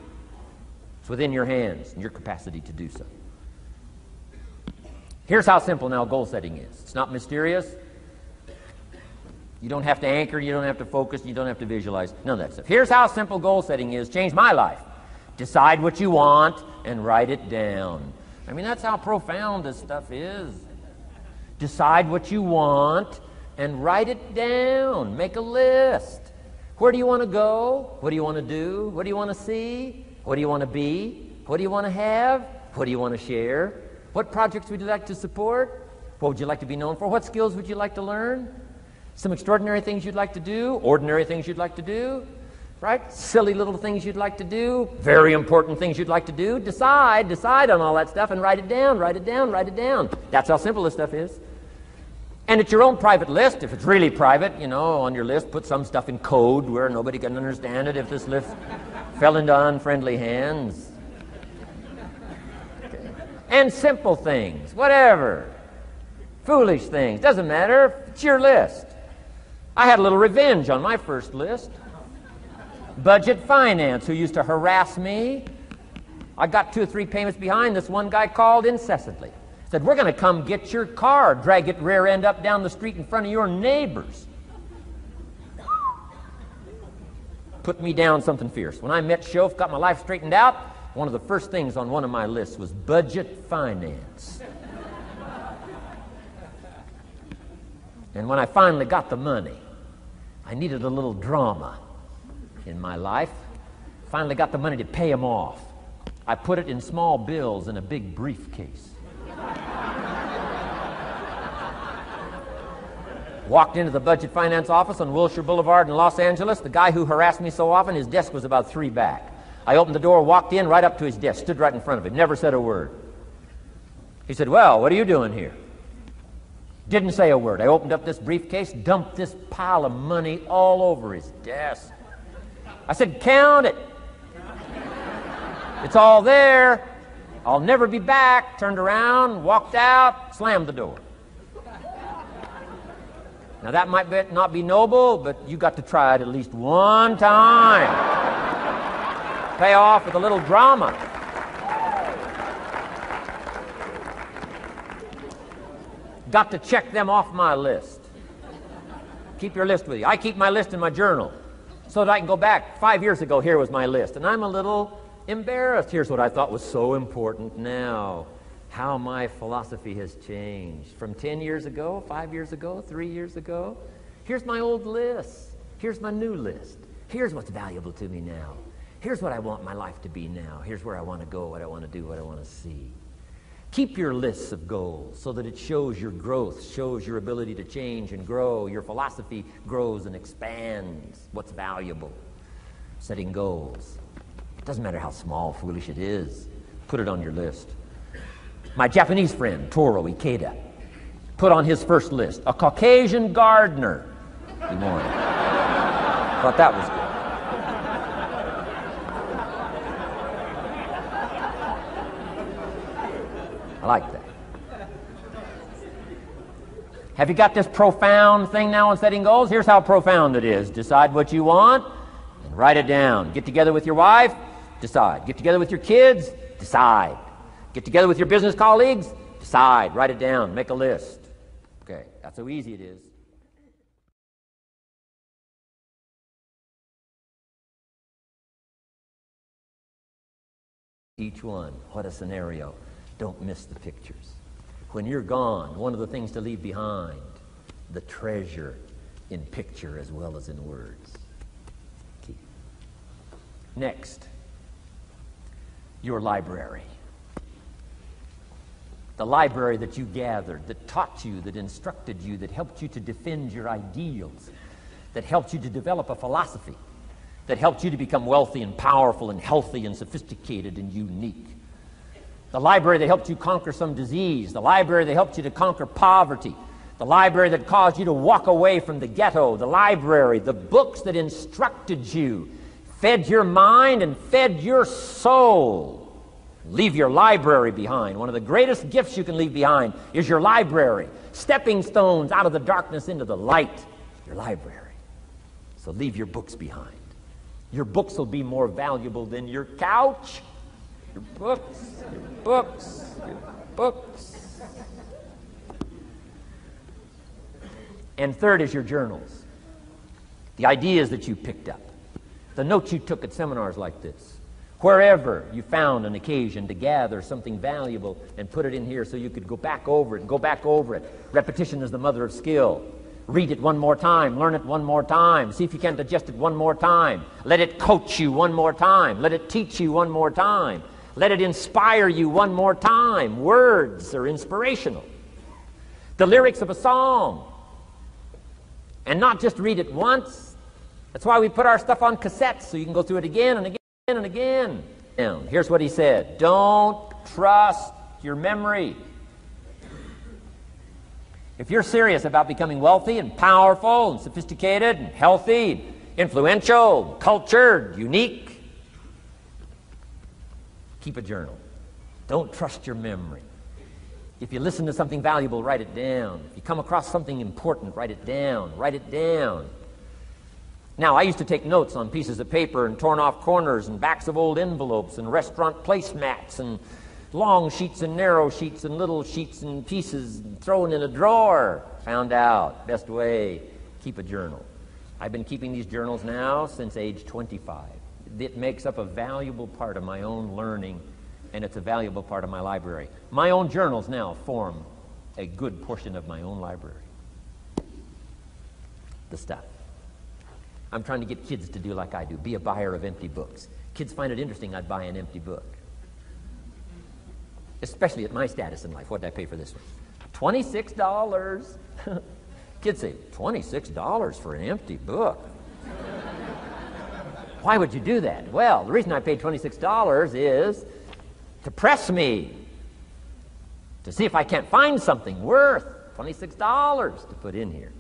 S1: It's within your hands and your capacity to do so. Here's how simple now goal setting is. It's not mysterious. You don't have to anchor, you don't have to focus, you don't have to visualize, none of that stuff. Here's how simple goal setting is. Changed my life. Decide what you want and write it down. I mean, that's how profound this stuff is. Decide what you want and write it down. Make a list. Where do you want to go? What do you want to do? What do you want to see? What do you want to be? What do you want to have? What do you want to share? What projects would you like to support? What would you like to be known for? What skills would you like to learn? Some extraordinary things you'd like to do, ordinary things you'd like to do, right? Silly little things you'd like to do, very important things you'd like to do. Decide on all that stuff and write it down, write it down, write it down. That's how simple this stuff is. And it's your own private list. If it's really private, you know, on your list, put some stuff in code where nobody can understand it if this list fell into unfriendly hands. Okay. And simple things, whatever. Foolish things, doesn't matter. It's your list. I had a little revenge on my first list. Budget finance, who used to harass me. I got 2 or 3 payments behind. This one guy called incessantly. Said, we're going to come get your car, drag it rear end up down the street in front of your neighbors. Put me down something fierce. When I met Shof, got my life straightened out, one of the first things on one of my lists was budget finance. And when I finally got the money, I needed a little drama. in my life. Finally got the money to pay them off. I put it in small bills in a big briefcase. Walked into the budget finance office on Wilshire Boulevard in Los Angeles. The guy who harassed me so often, his desk was about 3 back. I opened the door, walked in, right up to his desk, stood right in front of him, never said a word. He said, "Well, what are you doing here?" Didn't say a word. I opened up this briefcase, dumped this pile of money all over his desk. I said, "Count it. It's all there. I'll never be back." Turned around, walked out, slammed the door. Now that might not be noble, but you got to try it at least one time. Pay off with a little drama. Got to check them off my list. Keep your list with you. I keep my list in my journal so that I can go back. 5 years ago, here was my list. And I'm a little embarrassed. Here's what I thought was so important now. How my philosophy has changed. From 10 years ago, 5 years ago, 3 years ago. Here's my old list. Here's my new list. Here's what's valuable to me now. Here's what I want my life to be now. Here's where I want to go, what I want to do, what I want to see. Keep your lists of goals so that it shows your growth, shows your ability to change and grow. Your philosophy grows and expands what's valuable. Setting goals. It doesn't matter how small, foolish it is. Put it on your list. My Japanese friend, Toro Ikeda, put on his first list, a Caucasian gardener. Good morning. Thought that was good. I like that. Have you got this profound thing now on setting goals? Here's how profound it is. Decide what you want and write it down. Get together with your wife, decide. Get together with your kids, decide. Get together with your business colleagues, decide. Write it down. Make a list. Okay, that's how easy it is. Each one, what a scenario. Don't miss the pictures. When you're gone, one of the things to leave behind, the treasure in picture as well as in words. Key. Next, your library. The library that you gathered, that taught you, that instructed you, that helped you to defend your ideals, that helped you to develop a philosophy, that helped you to become wealthy and powerful and healthy and sophisticated and unique. The library that helped you conquer some disease. The library that helped you to conquer poverty. The library that caused you to walk away from the ghetto. The library, the books that instructed you, fed your mind and fed your soul. Leave your library behind. One of the greatest gifts you can leave behind is your library. Stepping stones out of the darkness into the light. Your library. So leave your books behind. Your books will be more valuable than your couch. Your books, your books, your books. And third is your journals. The ideas that you picked up. The notes you took at seminars like this. Wherever you found an occasion to gather something valuable and put it in here so you could go back over it and go back over it. Repetition is the mother of skill. Read it one more time. Learn it one more time. See if you can digest it one more time. Let it coach you one more time. Let it teach you one more time. Let it inspire you one more time. Words are inspirational. The lyrics of a song. And not just read it once. That's why we put our stuff on cassettes so you can go through it again and again and again. Now, here's what he said. Don't trust your memory. If you're serious about becoming wealthy and powerful and sophisticated and healthy, influential, cultured, unique, keep a journal. Don't trust your memory. If you listen to something valuable, write it down. If you come across something important, write it down. Write it down. Now, I used to take notes on pieces of paper and torn off corners and backs of old envelopes and restaurant placemats and long sheets and narrow sheets and little sheets and pieces thrown in a drawer. Found out, best way, keep a journal. I've been keeping these journals now since age 25. It makes up a valuable part of my own learning, and it's a valuable part of my library. My own journals now form a good portion of my own library. The stuff. I'm trying to get kids to do like I do, be a buyer of empty books. Kids find it interesting I'd buy an empty book. Especially at my status in life. What did I pay for this one? $26. Kids say, $26 for an empty book? Why would you do that? Well, the reason I paid $26 is to press me, to see if I can't find something worth $26 to put in here.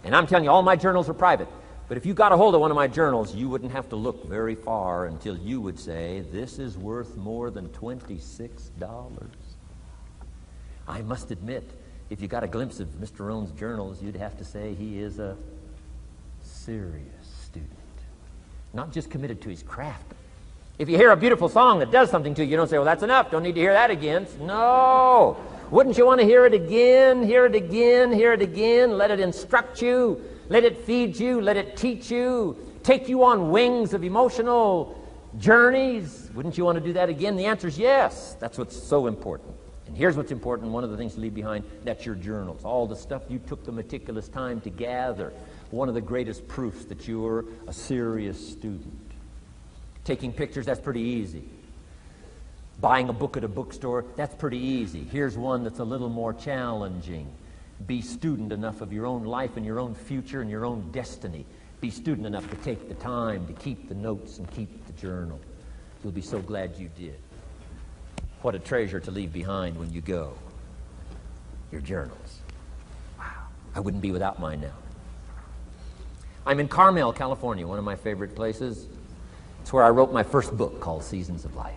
S1: And I'm telling you, all my journals are private. But if you got a hold of one of my journals, you wouldn't have to look very far until you would say, this is worth more than $26. I must admit, if you got a glimpse of Mr. Rohn's journals, you'd have to say he is a serious student. Not just committed to his craft. If you hear a beautiful song that does something to you, you don't say, well, that's enough. Don't need to hear that again. No. Wouldn't you want to hear it again, hear it again, hear it again? Let it instruct you. Let it feed you. Let it teach you. Take you on wings of emotional journeys. Wouldn't you want to do that again? The answer is yes. That's what's so important. And here's what's important. One of the things to leave behind, that's your journals. All the stuff you took the meticulous time to gather. One of the greatest proofs that you're a serious student. Taking pictures, that's pretty easy. Buying a book at a bookstore, that's pretty easy. Here's one that's a little more challenging. Be student enough of your own life and your own future and your own destiny. Be student enough to take the time to keep the notes and keep the journal. You'll be so glad you did. What a treasure to leave behind when you go. Your journals. Wow. I wouldn't be without mine now. I'm in Carmel, California, one of my favorite places. It's where I wrote my first book called Seasons of Life.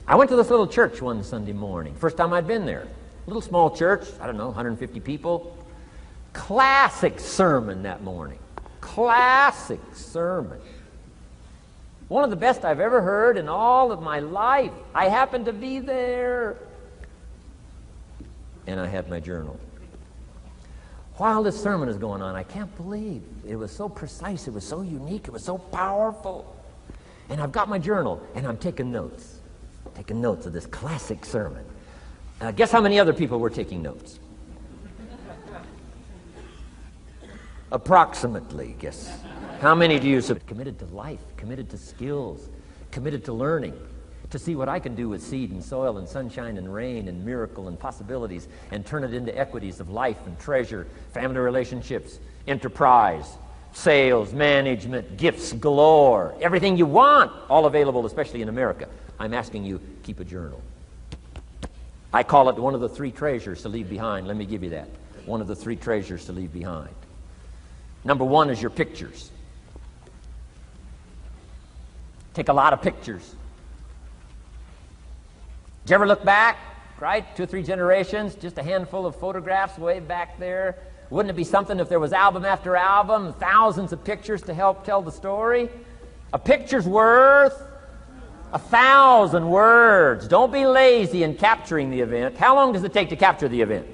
S1: I went to this little church one Sunday morning. First time I'd been there. Little small church, I don't know, 150 people. Classic sermon that morning. Classic sermon. One of the best I've ever heard in all of my life. I happened to be there. And I had my journal. While this sermon is going on, I can't believe it was so precise, it was so unique, it was so powerful. And I've got my journal, and I'm taking notes. Taking notes of this classic sermon. Guess how many other people were taking notes? Approximately, guess. How many do you suppose? Committed to life, committed to skills, committed to learning, to see what I can do with seed and soil and sunshine and rain and miracle and possibilities and turn it into equities of life and treasure, family relationships, enterprise, sales, management, gifts galore, everything you want, all available, especially in America. I'm asking you, keep a journal. I call it one of the three treasures to leave behind. Let me give you that. One of the three treasures to leave behind. Number one is your pictures. Take a lot of pictures. Did you ever look back, right? 2 or 3 generations, just a handful of photographs way back there. Wouldn't it be something if there was album after album, thousands of pictures to help tell the story? A picture's worth 1,000 words. Don't be lazy in capturing the event. How long does it take to capture the event?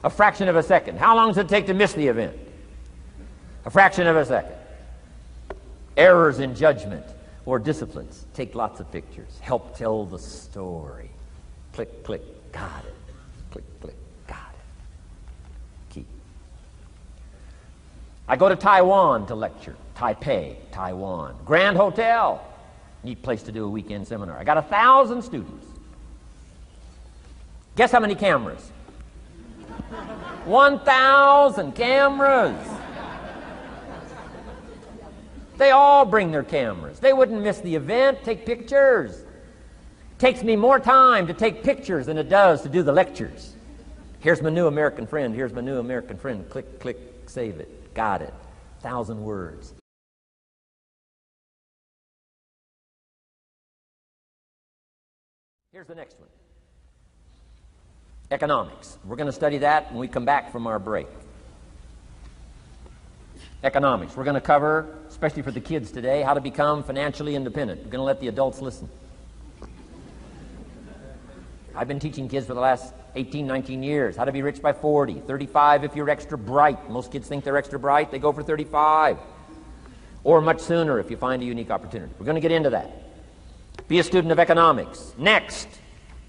S1: A fraction of a second. How long does it take to miss the event? A fraction of a second. Errors in judgment or disciplines. Take lots of pictures. Help tell the story. Click, click, got it. Click, click, got it. Keep. I go to Taiwan to lecture. Taipei, Taiwan. Grand Hotel. Neat place to do a weekend seminar. I got 1,000 students. Guess how many cameras? 1,000 cameras. They all bring their cameras. They wouldn't miss the event, take pictures. Takes me more time to take pictures than it does to do the lectures. Here's my new American friend. Here's my new American friend. Click, click, save it. Got it. 1,000 words. Here's the next one. Economics. We're going to study that when we come back from our break. Economics. We're going to cover, especially for the kids today, how to become financially independent. We're going to let the adults listen. I've been teaching kids for the last 18, 19 years how to be rich by 40, 35 if you're extra bright. Most kids think they're extra bright. They go for 35. Or much sooner if you find a unique opportunity. We're going to get into that. Be a student of economics. Next,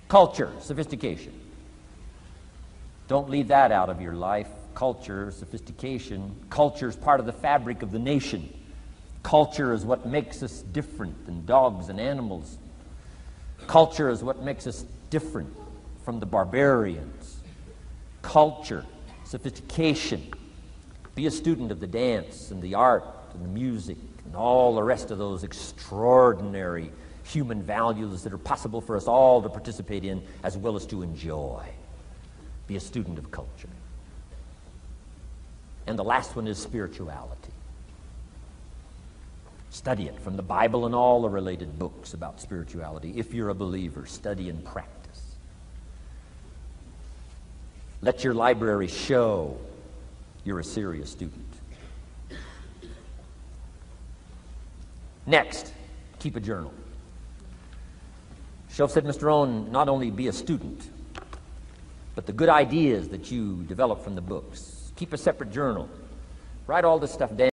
S1: culture, sophistication. Don't leave that out of your life. culture, sophistication. Culture is part of the fabric of the nation. Culture is what makes us different than dogs and animals. Culture is what makes us different from the barbarians. Culture, sophistication. Be a student of the dance and the art and the music and all the rest of those extraordinary human values that are possible for us all to participate in as well as to enjoy. Be a student of culture. And the last one is spirituality. Study it from the Bible and all the related books about spirituality. If you're a believer, study and practice. Let your library show you're a serious student. Next, keep a journal. Shoaff said, Mr. Rohn, not only be a student, but the good ideas that you develop from the books. Keep a separate journal. Write all this stuff down.